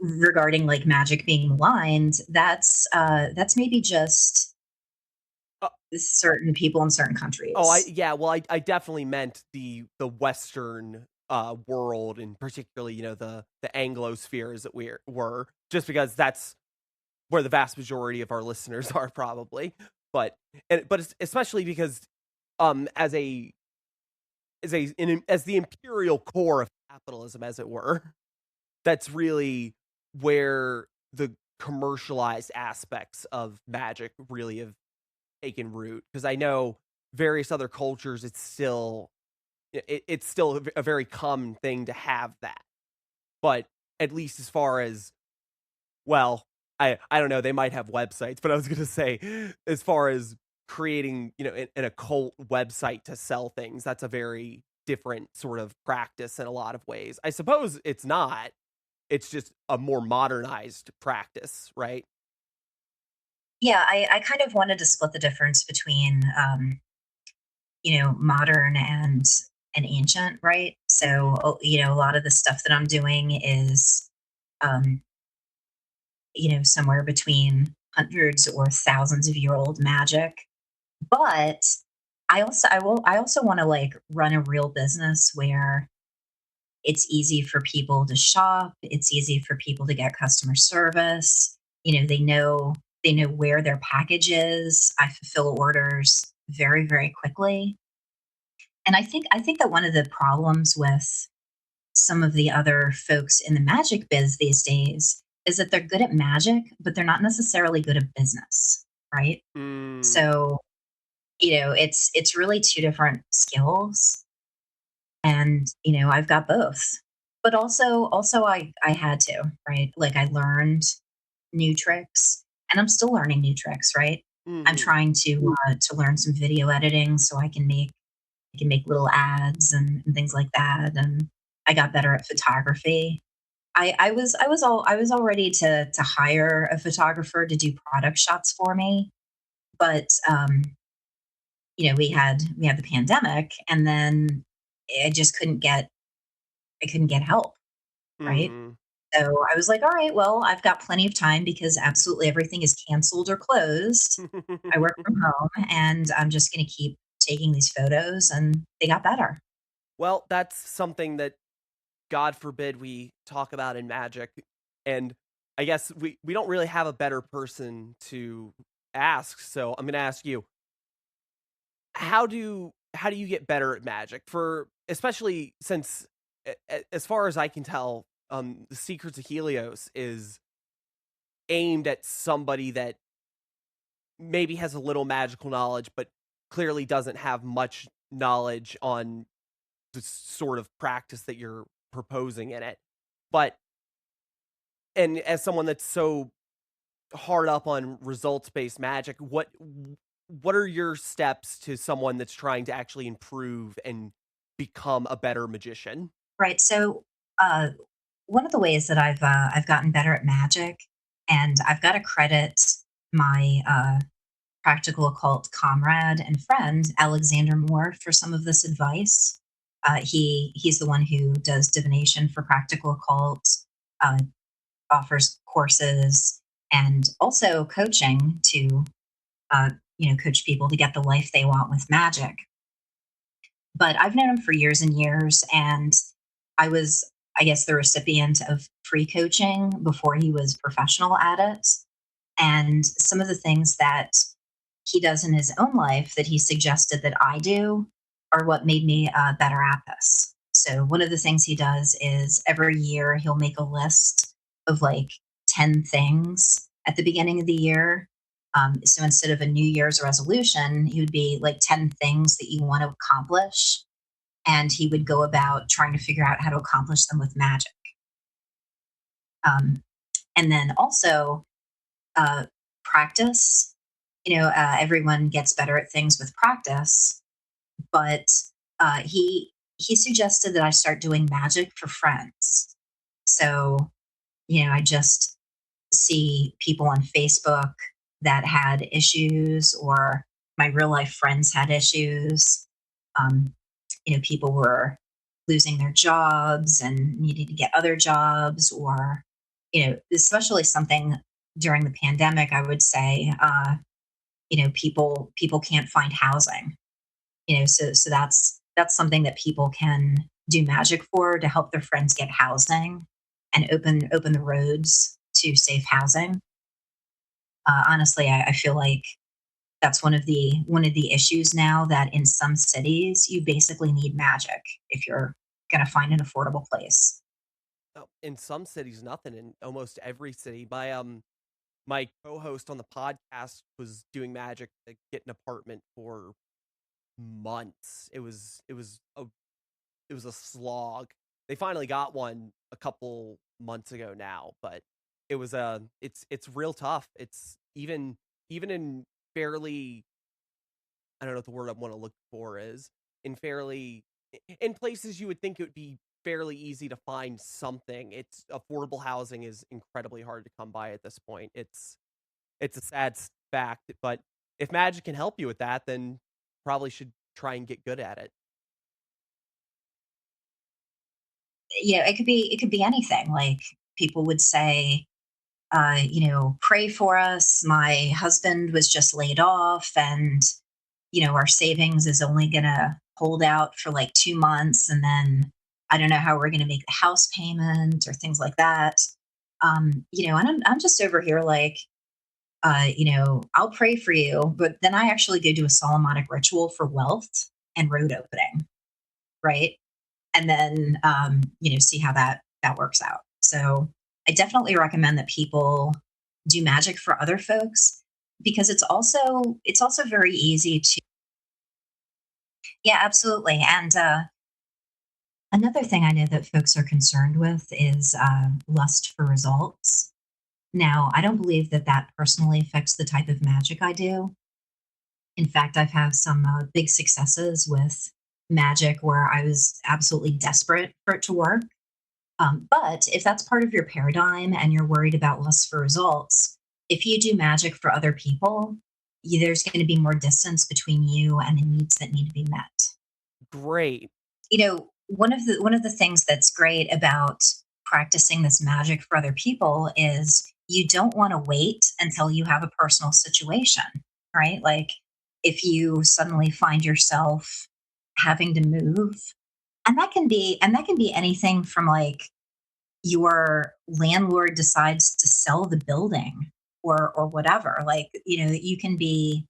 regarding like magic being maligned, that's maybe just
Uh,
certain people in certain countries.
yeah, well, I definitely meant the Western world, and particularly, the Anglosphere as it were, just because that's where the vast majority of our listeners are probably. But especially because as as the imperial core of capitalism, as it were, that's really where the commercialized aspects of magic really have taken root. Because I know various other cultures, it's still a very common thing to have that. But at least as far as, well, I don't know, they might have websites, but I was gonna say, as far as creating, an occult website to sell things, that's a very different sort of practice in a lot of ways. I suppose it's not. It's just a more modernized practice, right?
Yeah, I kind of wanted to split the difference between modern and ancient, right? So a lot of the stuff that I'm doing is um, somewhere between hundreds or thousands of year old magic. But I also want to like run a real business where it's easy for people to shop, it's easy for people to get customer service. They know where their package is. I fulfill orders very, very quickly. And I think that one of the problems with some of the other folks in the magic biz these days is that they're good at magic, but they're not necessarily good at business, right?
Mm.
So, it's really two different skills, and I've got both. But also I had to, right? Like I learned new tricks, and I'm still learning new tricks, right? I'm
Mhm.
trying to learn some video editing so I can make little ads and things like that. And I got better at photography. I was all ready to hire a photographer to do product shots for me, but we had the pandemic, and then I just couldn't get help, right?
Mhm.
So I was like, all right, well, I've got plenty of time because absolutely everything is canceled or closed. I work from home, and I'm just going to keep taking these photos, and they got better.
Well, that's something that, God forbid, we talk about in magic, and I guess we don't really have a better person to ask, so I'm gonna ask you, how do you get better at magic? For especially since, as far as I can tell, the Secrets of Helios is aimed at somebody that maybe has a little magical knowledge, but clearly doesn't have much knowledge on the sort of practice that you're proposing in it. But and as someone that's so hard up on results based magic, what are your steps to someone that's trying to actually improve and become a better magician?
Right. So uh, one of the ways that I've gotten better at magic, and I've got to credit my practical occult comrade and friend Alexander Moore for some of this advice. He's the one who does divination for practical occult, uh, offers courses, and also coaching to coach people to get the life they want with magic. But I've known him for years and years, and I was I guess, the recipient of free coaching before he was professional at it. And some of the things that he does in his own life that he suggested that I do are what made me better at this. So, one of the things he does is every year he'll make a list of like 10 things at the beginning of the year. So, instead of a New Year's resolution, he would be like 10 things that you want to accomplish. And he would go about trying to figure out how to accomplish them with magic. Um, and then also, uh, practice. Everyone gets better at things with practice, but he suggested that I start doing magic for friends. So, I just see people on Facebook that had issues, or my real life friends had issues. Um, people were losing their jobs and needing to get other jobs, or, especially something during the pandemic, I would say, people can't find housing, so that's something that people can do magic for, to help their friends get housing and open the roads to safe housing. Honestly, I feel like that's one of the issues now, that in some cities you basically need magic if you're going to find an affordable place.
Oh, in some cities, nothing. In almost every city, my co-host on the podcast was doing magic to get an apartment for months. It was a slog. They finally got one a couple months ago now, but it's real tough. It's even in fairly, I don't know what the word I want to look for is, in fairly in places you would think it would be fairly easy to find something. It's affordable housing is incredibly hard to come by at this point. It's a sad fact, but if magic can help you with that, then probably should try and get good at it.
It could be anything. Like, people would say, pray for us. My husband was just laid off, and our savings is only gonna hold out for like 2 months, and then I don't know how we're gonna make the house payment, or things like that. And I'm just over here like, I'll pray for you, but then I actually go do a Solomonic ritual for wealth and road opening, right? And then see how that works out. So I definitely recommend that people do magic for other folks, because it's also very easy to. Yeah, absolutely. And another thing I know that folks are concerned with is lust for results. Now, I don't believe that that personally affects the type of magic I do. In fact, I've had some big successes with magic where I was absolutely desperate for it to work. But if that's part of your paradigm and you're worried about lust for results, if you do magic for other people, there's going to be more distance between you and the needs that need to be met.
Great.
One of the things that's great about practicing this magic for other people is you don't want to wait until you have a personal situation, right? Like, if you suddenly find yourself having to move, and that can be anything from like, your landlord decides to sell the building, or whatever. Like, you can be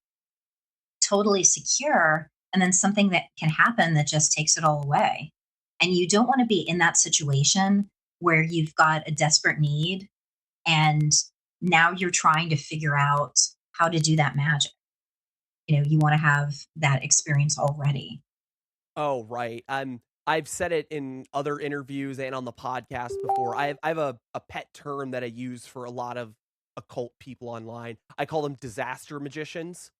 totally secure, and then something that can happen that just takes it all away. And you don't want to be in that situation where you've got a desperate need, and now you're trying to figure out how to do that magic. You want to have that experience already.
Oh, right. I've said it in other interviews and on the podcast before. I have a pet term that I use for a lot of occult people online. I call them disaster magicians,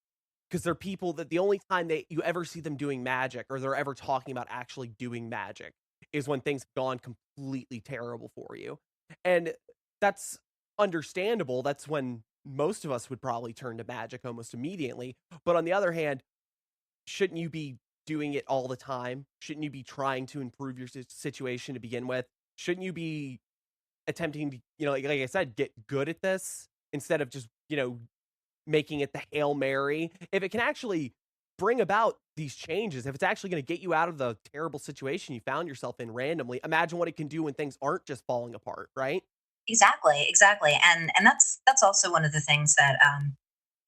because they're people that the only time that you ever see them doing magic, or they're ever talking about actually doing magic, is when things have gone completely terrible for you. And that's understandable. That's when most of us would probably turn to magic almost immediately. But on the other hand, shouldn't you be doing it all the time? Shouldn't you be trying to improve your situation to begin with? Shouldn't you be attempting to, like I said, get good at this instead of just, making it the Hail Mary? If it can actually bring about these changes, if it's actually going to get you out of the terrible situation you found yourself in randomly, imagine what it can do when things aren't just falling apart, right?
Exactly, exactly. And that's also one of the things that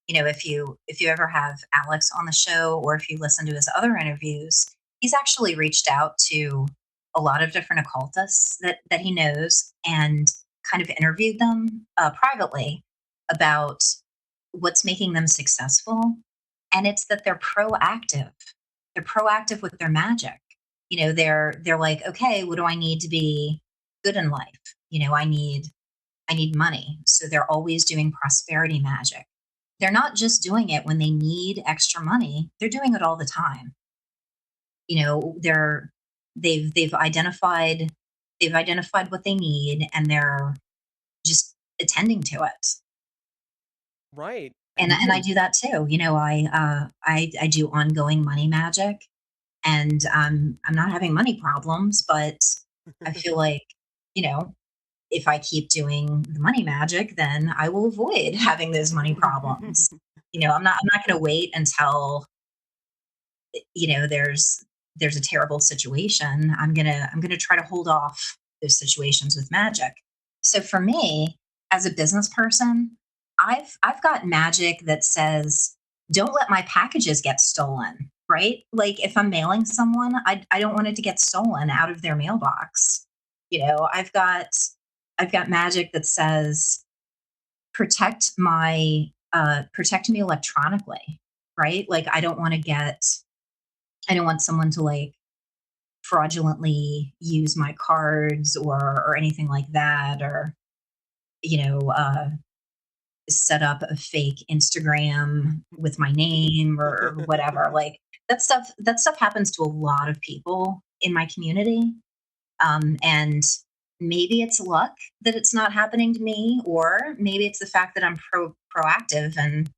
if you ever have Alex on the show, or if you listen to his other interviews, he's actually reached out to a lot of different occultists that he knows, and kind of interviewed them privately about what's making them successful. And it's that they're proactive. They're proactive with their magic. They're like, okay, what do I need to be good in life? I need money. So they're always doing prosperity magic. They're not just doing it when they need extra money. They're doing it all the time. They've identified what they need, and they're just attending to it.
Right.
And I do that too. I do ongoing money magic, and I'm not having money problems, but I feel like, if I keep doing the money magic, then I will avoid having those money problems. I'm not going to wait until there's a terrible situation. I'm gonna try to hold off those situations with magic. So for me, as a business person, I've got magic that says, don't let my packages get stolen. Right? Like, if I'm mailing someone, I don't want it to get stolen out of their mailbox. I've got magic that says, protect me electronically. Right? Like, I don't want someone to, like, fraudulently use my cards, or anything like that, or you know uh, set up a fake Instagram with my name, or whatever. Like, that stuff happens to a lot of people in my community. And maybe it's luck that it's not happening to me, or maybe it's the fact that I'm proactive, and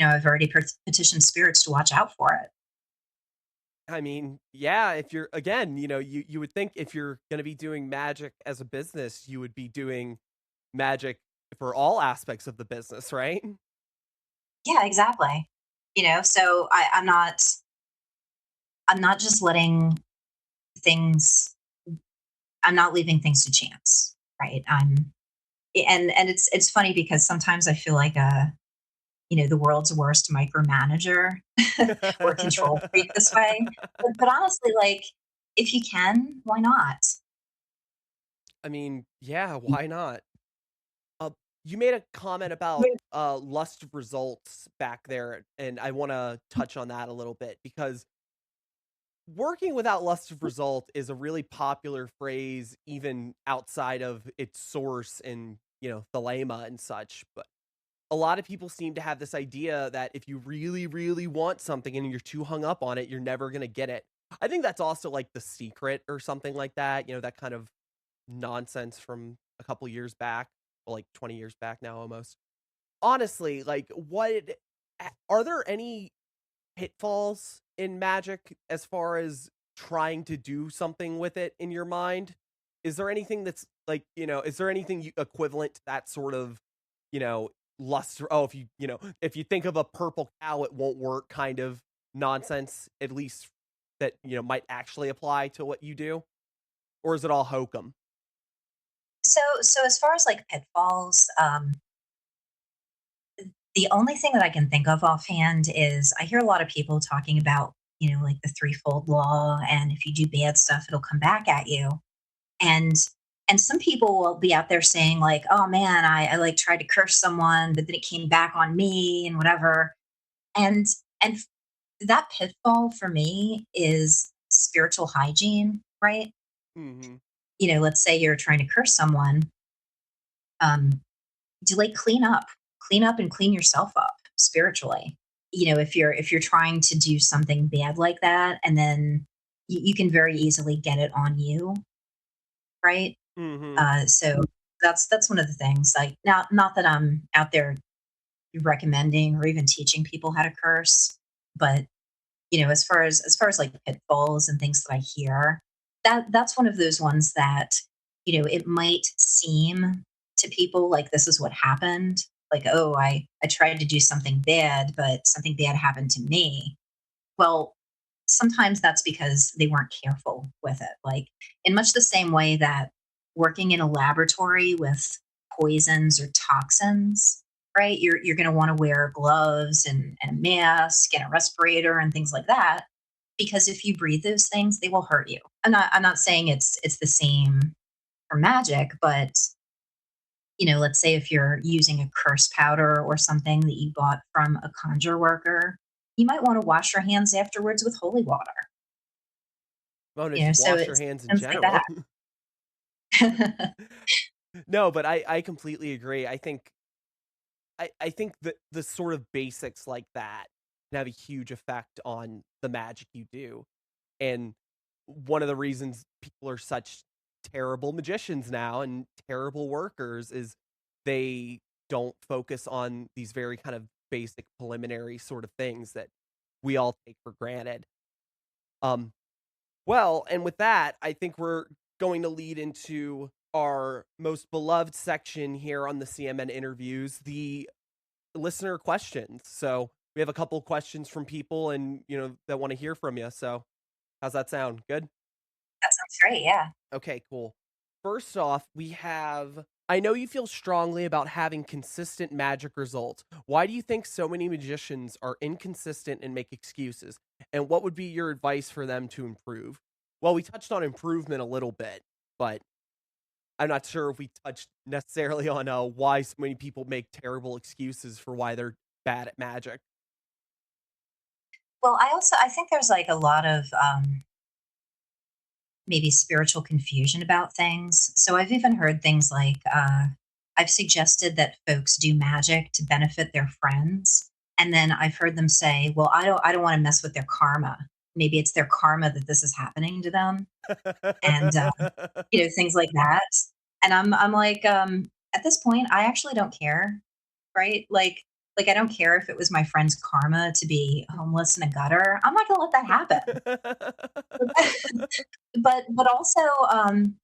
I've already petitioned spirits to watch out for it.
I mean, yeah, if you're, again, you would think if you're going to be doing magic as a business, you would be doing magic for all aspects of the business, right?
Yeah, exactly. So I'm not just letting things I'm not leaving things to chance, right? And it's funny, because sometimes I feel like the world's worst micromanager or control freak this way. But honestly, like, if you can, why not?
I mean, yeah, why not? Uh, you made a comment about lust of results back there, and I want to touch on that a little bit, because working without lust of result is a really popular phrase, even outside of its source in, thelema and such. But a lot of people seem to have this idea that if you really, really want something and you're too hung up on it, you're never going to get it. I think that's also like The Secret or something like that, that kind of nonsense from a couple years back, well, like 20 years back now almost. Honestly, like, are there any pitfalls in magic as far as trying to do something with it in your mind? Is there anything that's like, is there anything equivalent to that sort of, you know, lust? Oh, if you think of a purple cow, it won't work kind of nonsense, at least that, might actually apply to what you do? Or is it all hokum?
So as far as, like, pitfalls, the only thing that I can think of offhand is, I hear a lot of people talking about, like, the threefold law, and if you do bad stuff, it'll come back at you. And and some people will be out there saying, like, "Oh man, I like tried to curse someone, but then it came back on me, and whatever." And and that pitfall for me is spiritual hygiene, right?
Hmm.
Let's say you're trying to curse someone, um, do, like, clean up and clean yourself up spiritually. If you're trying to do something bad like that, and then you can very easily get it on you, right?
Hmm.
So that's one of the things. Like, not that I'm out there recommending or even teaching people how to curse, but as far as like pitfalls and things that I hear, that's one of those ones that, it might seem to people like this is what happened. Like, oh, I tried to do something bad, but something bad happened to me. Well, sometimes that's because they weren't careful with it. Like, in much the same way that working in a laboratory with poisons or toxins, right? You're going to want to wear gloves and a mask and a respirator and things like that, because if you breathe those things, they will hurt you. I'm not saying it's the same for magic, but let's say if you're using a curse powder or something that you bought from a conjure worker, you might want to wash your hands afterwards with holy water.
Oh, no, just
So
wash your
it's
hands in
things like
general.
that.
No, but I completely agree. I think that the sort of basics like that can have a huge effect on the magic you do. And one of the reasons people are such terrible magicians now and terrible workers is they don't focus on these very kind of basic preliminary sort of things that we all take for granted. Um, well, and with that, I think we're going to lead into our most beloved section here on the CMN interviews, the listener questions. So we have a couple questions from people and that want to hear from you. So how's that sound? Good?
That sounds great. Yeah.
Okay, cool. First off, we have I know you feel strongly about having consistent magic results. Why do you think so many magicians are inconsistent and make excuses? And what would be your advice for them to improve? Well, we touched on improvement a little bit, but I'm not sure if we touched necessarily on why so many people make terrible excuses for why they're bad at magic.
Well, I think there's like a lot of maybe spiritual confusion about things. So I've even heard things like I've suggested that folks do magic to benefit their friends, and then I've heard them say, "Well, I don't want to mess with their karma. Maybe it's their karma that this is happening to them," and things like that. And I'm like, at this point, I actually don't care, right? Like I don't care if it was my friend's karma to be homeless in a gutter. I'm not gonna let that happen. But also, I'm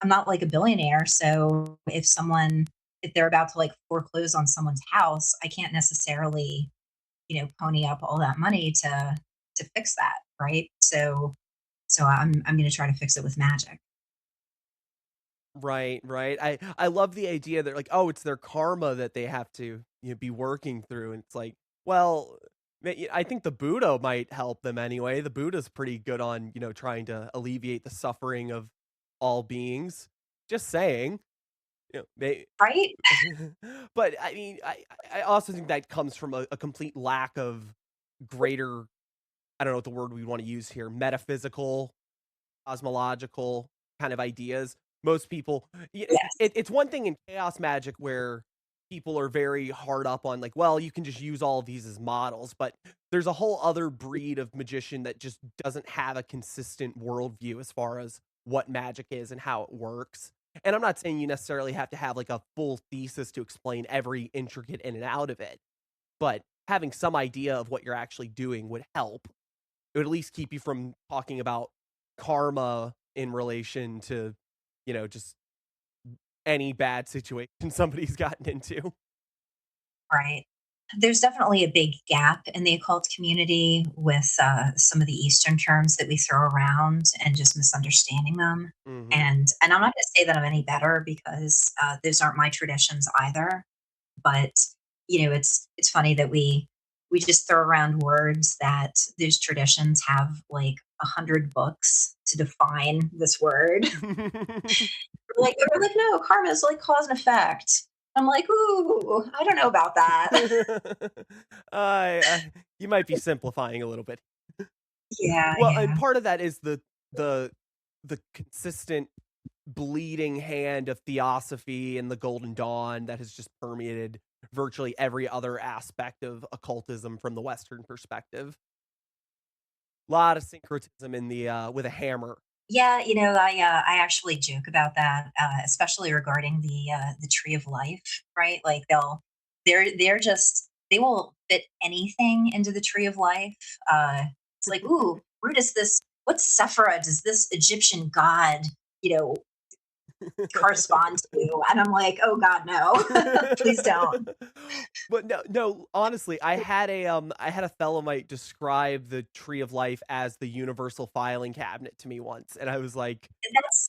not like a billionaire, so if they're about to like foreclose on someone's house, I can't necessarily, pony up all that money to fix that, right? So I'm going to try to fix it with magic.
Right, right. I love the idea that like, oh, it's their karma that they have to be working through, and it's like, well, I think the Buddha might help them anyway. The Buddha's pretty good on trying to alleviate the suffering of all beings. Just saying, they.
Right?
But I mean, I also think that comes from a complete lack of greater. I don't know what the word we want to use here. Metaphysical, cosmological kind of ideas. Most people,
Yes.
it's one thing in chaos magic where people are very hard up on like, well, you can just use all of these as models, but there's a whole other breed of magician that just doesn't have a consistent worldview as far as what magic is and how it works. And I'm not saying you necessarily have to have like a full thesis to explain every intricate in and out of it, but having some idea of what you're actually doing would help. It would at least keep you from talking about karma in relation to just any bad situation somebody's gotten into.
Right. There's definitely a big gap in the occult community with some of the Eastern terms that we throw around and just misunderstanding them.
Mhm.
And I'm not going to say that I'm any better because those aren't my traditions either. But it's funny that we just throw around words that those traditions have like 100 books to define this word. We're like, no, karma is like cause and effect. I'm like, ooh, I don't know about that.
You might be simplifying a little bit.
Yeah,
Well, and
yeah.
part of that is the the consistent bleeding hand of theosophy and the Golden Dawn that has just permeated virtually every other aspect of occultism from the Western perspective. A lot of syncretism in the with a hammer.
Yeah, I actually joke about that, especially regarding the tree of life, right? Like they're just they will fit anything into the tree of life. It's like, ooh, where does this? What Sephira does this Egyptian god, you know, correspond to. And I'm like, oh God, no, please don't.
But no, honestly, I had a Thelemite describe the Tree of Life as the universal filing cabinet to me once, and I was like,
That's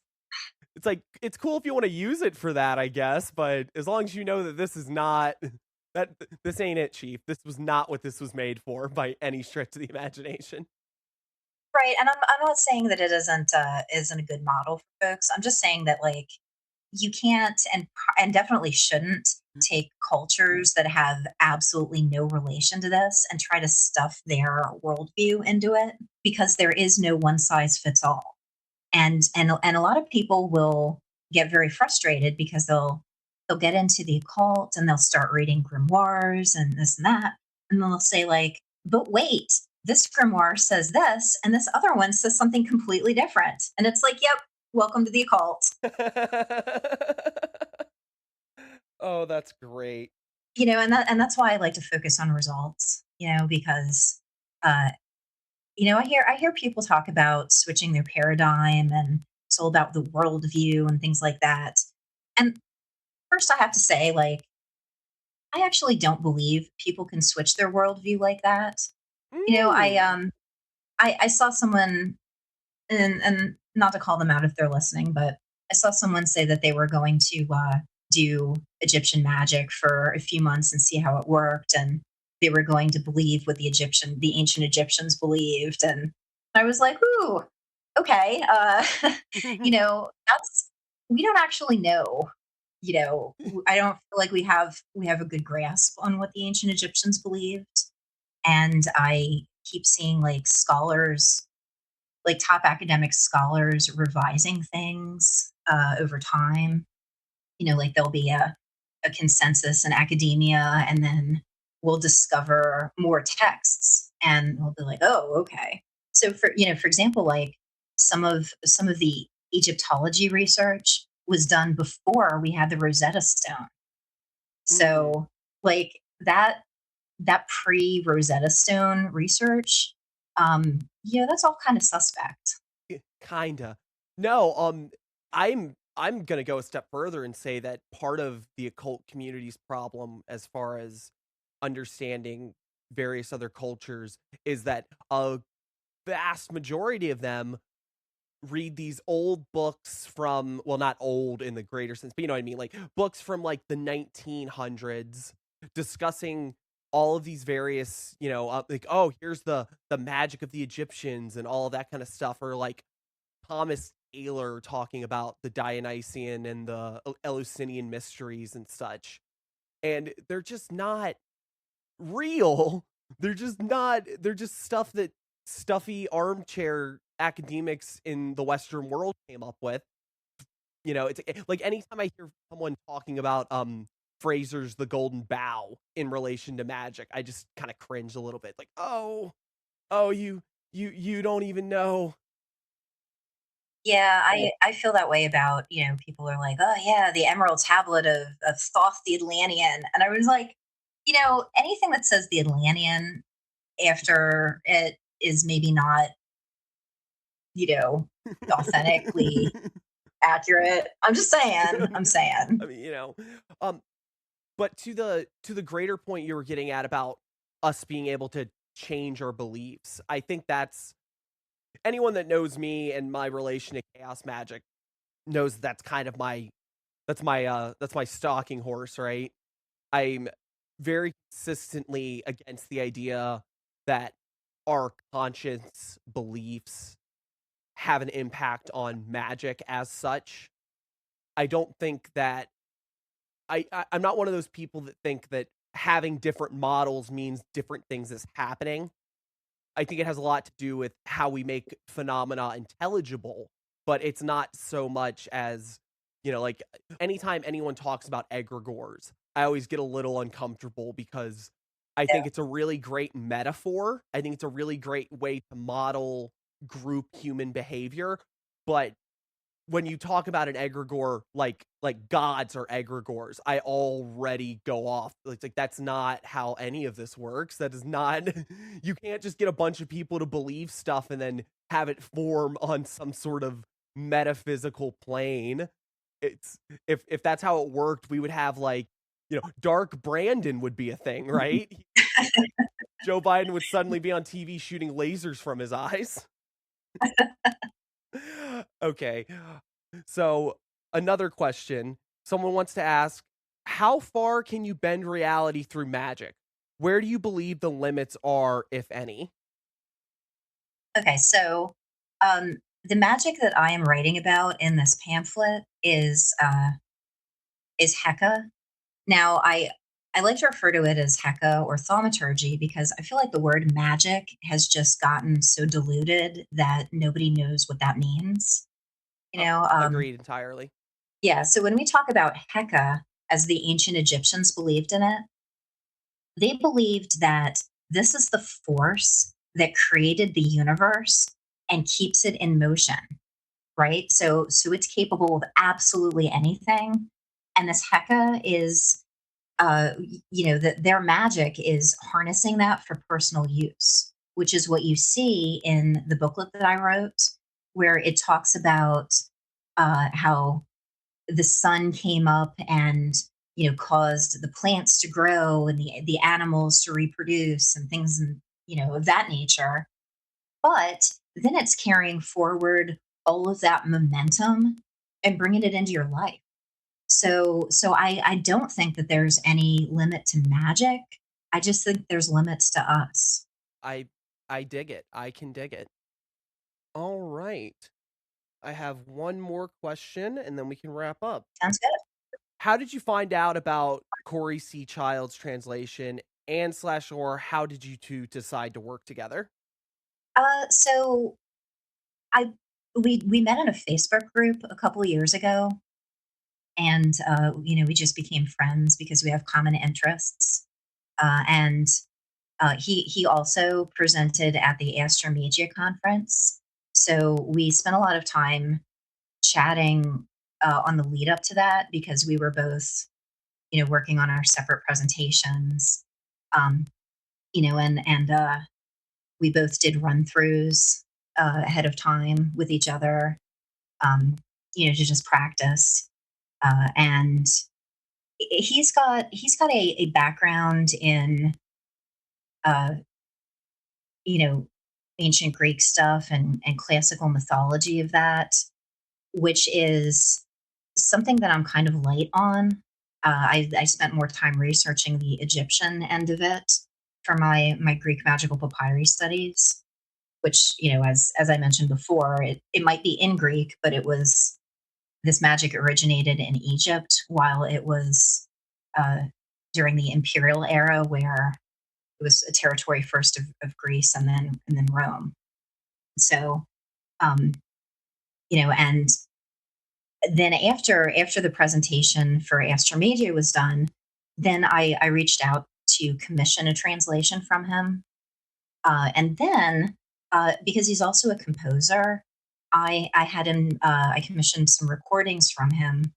it's like, it's cool if you want to use it for that, I guess, but as long as you know that this is not that this ain't it, Chief. This was not what this was made for by any stretch of the imagination.
right. And I'm not saying that it isn't a good model for folks. I'm just saying that like you can't and definitely shouldn't take cultures that have absolutely no relation to this and try to stuff their worldview into it, because there is no one size fits all. And a lot of people will get very frustrated because they'll get into the occult and they'll start reading grimoires and this and that, and then they'll say like, but wait, this grimoire says this and this other one says something completely different, and it's like, yep, welcome to the occult.
Oh, that's great.
And that's why I like to focus on results, because uh I hear people talk about switching their paradigm, and it's all about the worldview and things like that. And first, I have to say, like, I actually don't believe people can switch their worldview like that. I
Mm.
I saw someone, and not to call them out if they're listening, but I saw someone say that they were going to do Egyptian magic for a few months and see how it worked, and they were going to believe what the ancient Egyptians believed, and I was like, ooh, okay, that's we don't actually know. I don't feel like we have a good grasp on what the ancient Egyptians believed, and I keep seeing like scholars, like top academic scholars, revising things over time. Like there'll be a consensus in academia, and then we'll discover more texts, and we'll be like, oh, okay. So for example, like some of the Egyptology research was done before we had the Rosetta Stone.
Mm.
So like that pre Rosetta Stone research, that's all kind of suspect.
Kinda. No, I'm gonna go a step further and say that part of the occult community's problem, as far as understanding various other cultures, is that a vast majority of them read these old books from, well, not old in the greater sense, but you know what I mean, like books from like the 1900s discussing all of these various, like, oh, here's the magic of the Egyptians and all of that kind of stuff, or like Thomas Taylor talking about the Dionysian and the Eleusinian mysteries and such. And they're just not real. They're just not, they're just stuff that stuffy armchair academics in the Western world came up with. It's like anytime I hear someone talking about Fraser's The Golden Bough in relation to magic, I just kind of cringe a little bit. Like, oh, you don't even know.
Yeah, I feel that way about, people are like, oh yeah, the Emerald Tablet of Thoth the Atlantean. And I was like, anything that says the Atlantean after it is maybe not, you know, authentically accurate. I'm just saying. I'm saying.
I mean, um, but to the greater point you were getting at about us being able to change our beliefs, I think that's anyone that knows me and my relation to chaos magic knows that's kind of my stalking horse, right? I'm very consistently against the idea that our conscious beliefs have an impact on magic as such. I don't think that I'm not one of those people that think that having different models means different things is happening. I think it has a lot to do with how we make phenomena intelligible, but it's not so much as, like anytime anyone talks about egregores, I always get a little uncomfortable because I
Yeah.
think it's a really great metaphor. I think it's a really great way to model group human behavior. But when you talk about an egregore like gods are egregores, I already go off. It's like that's not how any of this works. That is not you can't just get a bunch of people to believe stuff and then have it form on some sort of metaphysical plane. it's if that's how it worked, we would have like, Dark Brandon would be a thing, right? Joe Biden would suddenly be on TV shooting lasers from his eyes. Okay. So, another question. Someone wants to ask, how far can you bend reality through magic? Where do you believe the limits are, if any?
Okay, so the magic that I am writing about in this pamphlet is Heka. Now, I like to refer to it as Heka or thaumaturgy because I feel like the word magic has just gotten so diluted that nobody knows what that means. You know,
Agreed entirely.
yeah. So when we talk about Heka, as the ancient Egyptians believed in it, they believed that this is the force that created the universe and keeps it in motion, right? So it's capable of absolutely anything. And this Heka is that their magic is harnessing that for personal use, which is what you see in the booklet that I wrote, where it talks about how the sun came up and caused the plants to grow and the animals to reproduce and things and of that nature. But then it's carrying forward all of that momentum and bringing it into your life. So I don't think that there's any limit to magic. I just think there's limits to us.
I I dig it. I can dig it. All right. I have one more question and then we can wrap up.
Sounds good.
How did you find out about Cory C. Child's translation and slash or how did you two decide to work together?
So I we met in a Facebook group a couple years ago, and we just became friends because we have common interests. And he also presented at the Astromedia conference, so we spent a lot of time chatting on the lead up to that because we were both working on our separate presentations. Um, and we both did run throughs ahead of time with each other, um, to just practice. And he's got a background in uh, you know ancient Greek stuff and classical mythology of that, which is something that I'm kind of light on. I spent more time researching the Egyptian end of it for my Greek magical papyri studies, which as I mentioned before, it might be in Greek, but it was this magic originated in Egypt while it was uh, during the imperial era, where it was a territory first of Greece and then Rome. So, um, and then after the presentation for Astromedia was done, then I reached out to commission a translation from him, and then because he's also a composer, I had him I commissioned some recordings from him,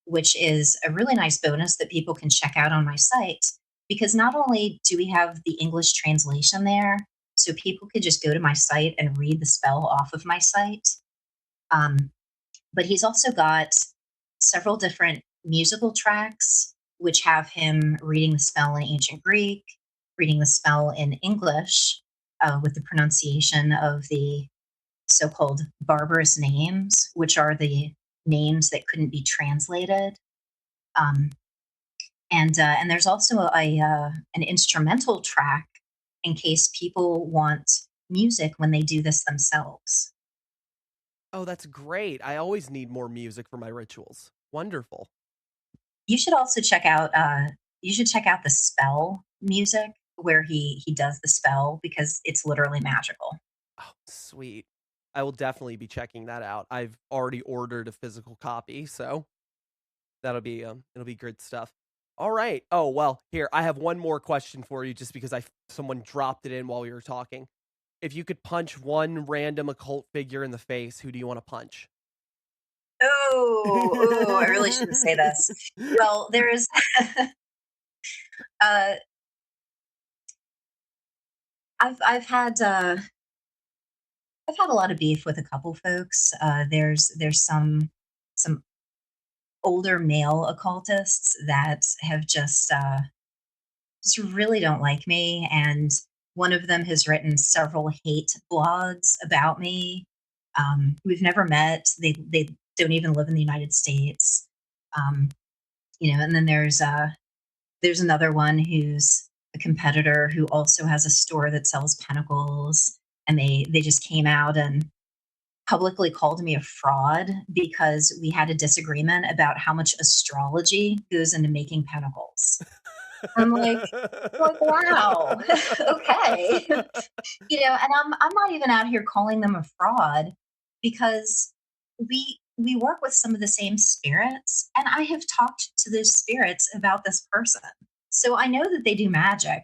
which is a really nice bonus that people can check out on my site. Because not only do we have the English translation there, so people could just go to my site and read the spell off of my site, um, but he's also got several different musical tracks which have him reading the spell in ancient Greek, reading the spell in English with the pronunciation of the so called barbarous names, which are the names that couldn't be translated. Um, and there's also an instrumental track in case people want music when they do this themselves.
Oh, that's great. I always need more music for my rituals. Wonderful.
You should also check out the spell music where he does the spell because it's literally magical.
Oh, sweet. I will definitely be checking that out. I've already ordered a physical copy, so it'll be good stuff. All right. Oh, well, here, I have one more question for you just because someone dropped it in while we were talking. If you could punch one random occult figure in the face, who do you want to punch?
Oh, I really shouldn't say this. Well, there is uh I've had a lot of beef with a couple folks. There's some older male occultists that have just really don't like me, and one of them has written several hate blogs about me. We've never met. They don't even live in the United States. Um, and then there's another one who's a competitor who also has a store that sells pentacles, and they just came out and publicly called me a fraud because we had a disagreement about how much astrology goes into making pentacles. I'm like, wow, okay. And I'm not even out here calling them a fraud because we work with some of the same spirits, and I have talked to those spirits about this person. So I know that they do magic.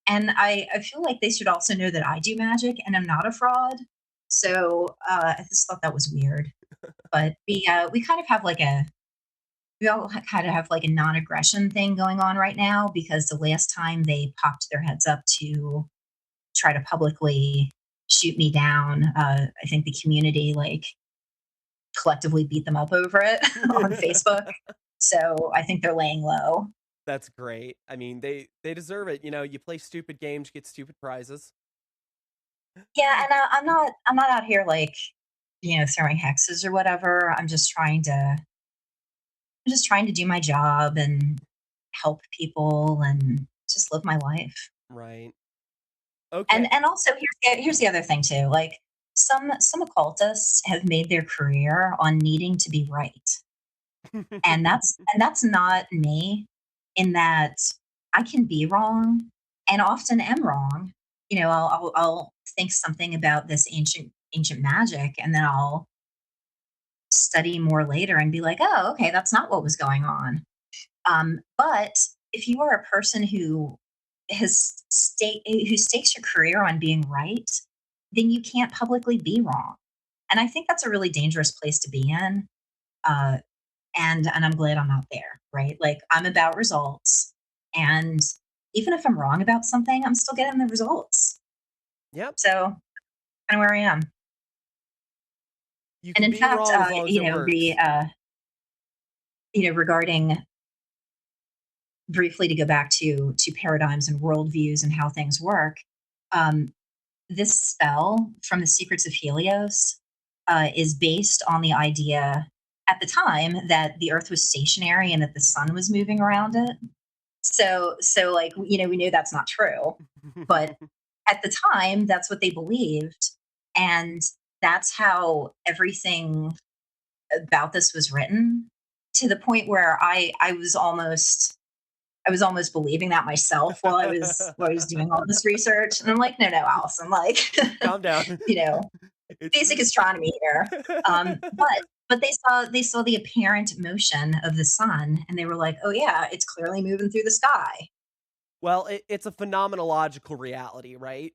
And I feel like they should also know that I do magic and I'm not a fraud. So I just thought that was weird. But we kind of have like a we all kind of have like a non-aggression thing going on right now because the last time they popped their heads up to try to publicly shoot me down, I think the community like collectively beat them up over it on Facebook. So I think they're laying low.
That's great. I mean, they deserve it. You play stupid games, you get stupid prizes.
Yeah, and I'm not out here like throwing hexes or whatever. I'm just trying to do my job and help people and just live my life.
Right.
And
Okay.
and also here's the other thing too. Like some occultists have made their career on needing to be right. And that's not me in that I can be wrong and often am wrong. I'll think something about this ancient magic, and then I'll study more later and be like, oh, okay, that's not what was going on. But if you are a person who stakes your career on being right, then you can't publicly be wrong. And I think that's a really dangerous place to be in. Uh, and I'm glad I'm not there, right? Like I'm about results, and even if I'm wrong about something, I'm still getting the results.
Yep.
So kind of where I am.
You
And
can
in
be
fact,
wrong as long as it works.
regarding briefly to go back to paradigms and worldviews and how things work, um, this spell from the Secrets of Helios is based on the idea at the time that the Earth was stationary and that the sun was moving around it. So like we knew that's not true, but at the time that's what they believed, and that's how everything about this was written, to the point where I was almost believing that myself while I was doing all this research. And I'm like, no, no, Allison, like,
Calm down.
you know,
It's
basic astronomy here. But they saw the apparent motion of the sun, and they were like, oh yeah, it's clearly moving through the sky.
Well, it's a phenomenological reality, right?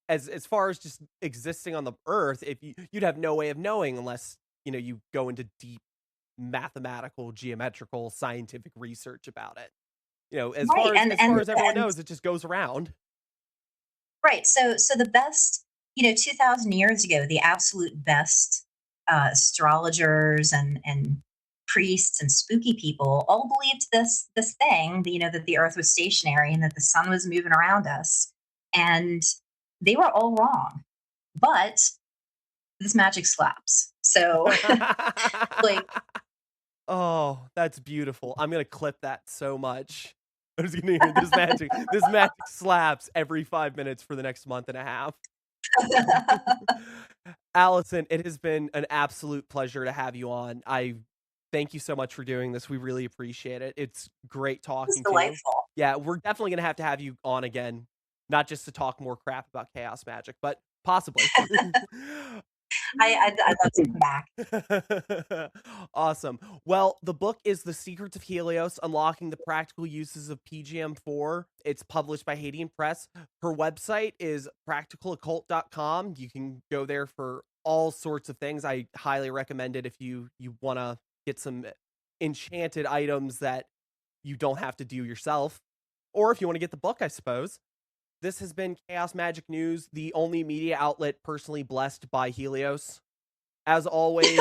As far as just existing on the Earth, if you'd have no way of knowing unless you go into deep mathematical, geometrical, scientific research about it. As
Right.
far as
And
as far
and
as everyone
and
knows, it just goes around.
right. So the best, 2,000 years ago, the absolute best astrologers and priests and spooky people all believed this thing, that the Earth was stationary and that the sun was moving around us, and they were all wrong. But this magic slaps. So, like,
Oh, that's beautiful. I'm gonna clip that so much. I'm just gonna hear this magic slaps every 5 minutes for the next month and a half. Allison, it has been an absolute pleasure to have you on. I thank you so much for doing this. We really appreciate it. It's great
it's
talking to you.
delightful.
Yeah, we're definitely gonna have you on again, not just to talk more crap about chaos magic, but possibly.
I'd love to come back.
Awesome. Well, the book is The Secrets of Helios, Unlocking the Practical Uses of PGM4. It's published by Hadean Press. Her website is practicaloccult.com. You can go there for all sorts of things. I highly recommend it if you want to get some enchanted items that you don't have to do yourself, or if you want to get the book, I suppose. This has been Chaos Magic News, the only media outlet personally blessed by Helios. As always,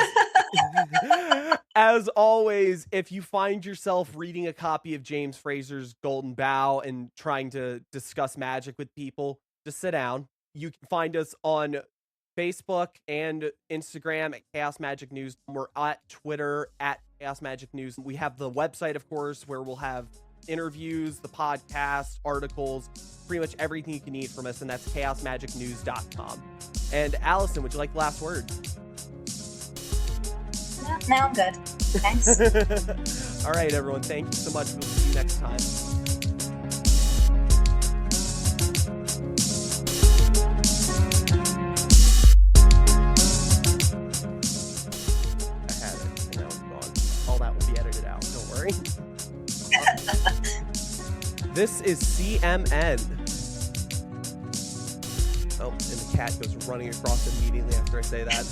As always, if you find yourself reading a copy of James Fraser's Golden Bough and trying to discuss magic with people, just sit down. You can find us on Facebook and Instagram at Chaos Magic News. We're at Twitter at Chaos Magic News. We have the website, of course, where we'll have interviews, the podcast, articles, pretty much everything you can need from us, and that's chaosmagicnews.com. And Allison, would you like the last word?
No, I'm good. Thanks.
All right, everyone. Thank you so much. We'll see you next time. I had it, and now it's gone. All that will be edited out. Don't worry. This is CMN. Oh, and the cat goes running across immediately after I say that.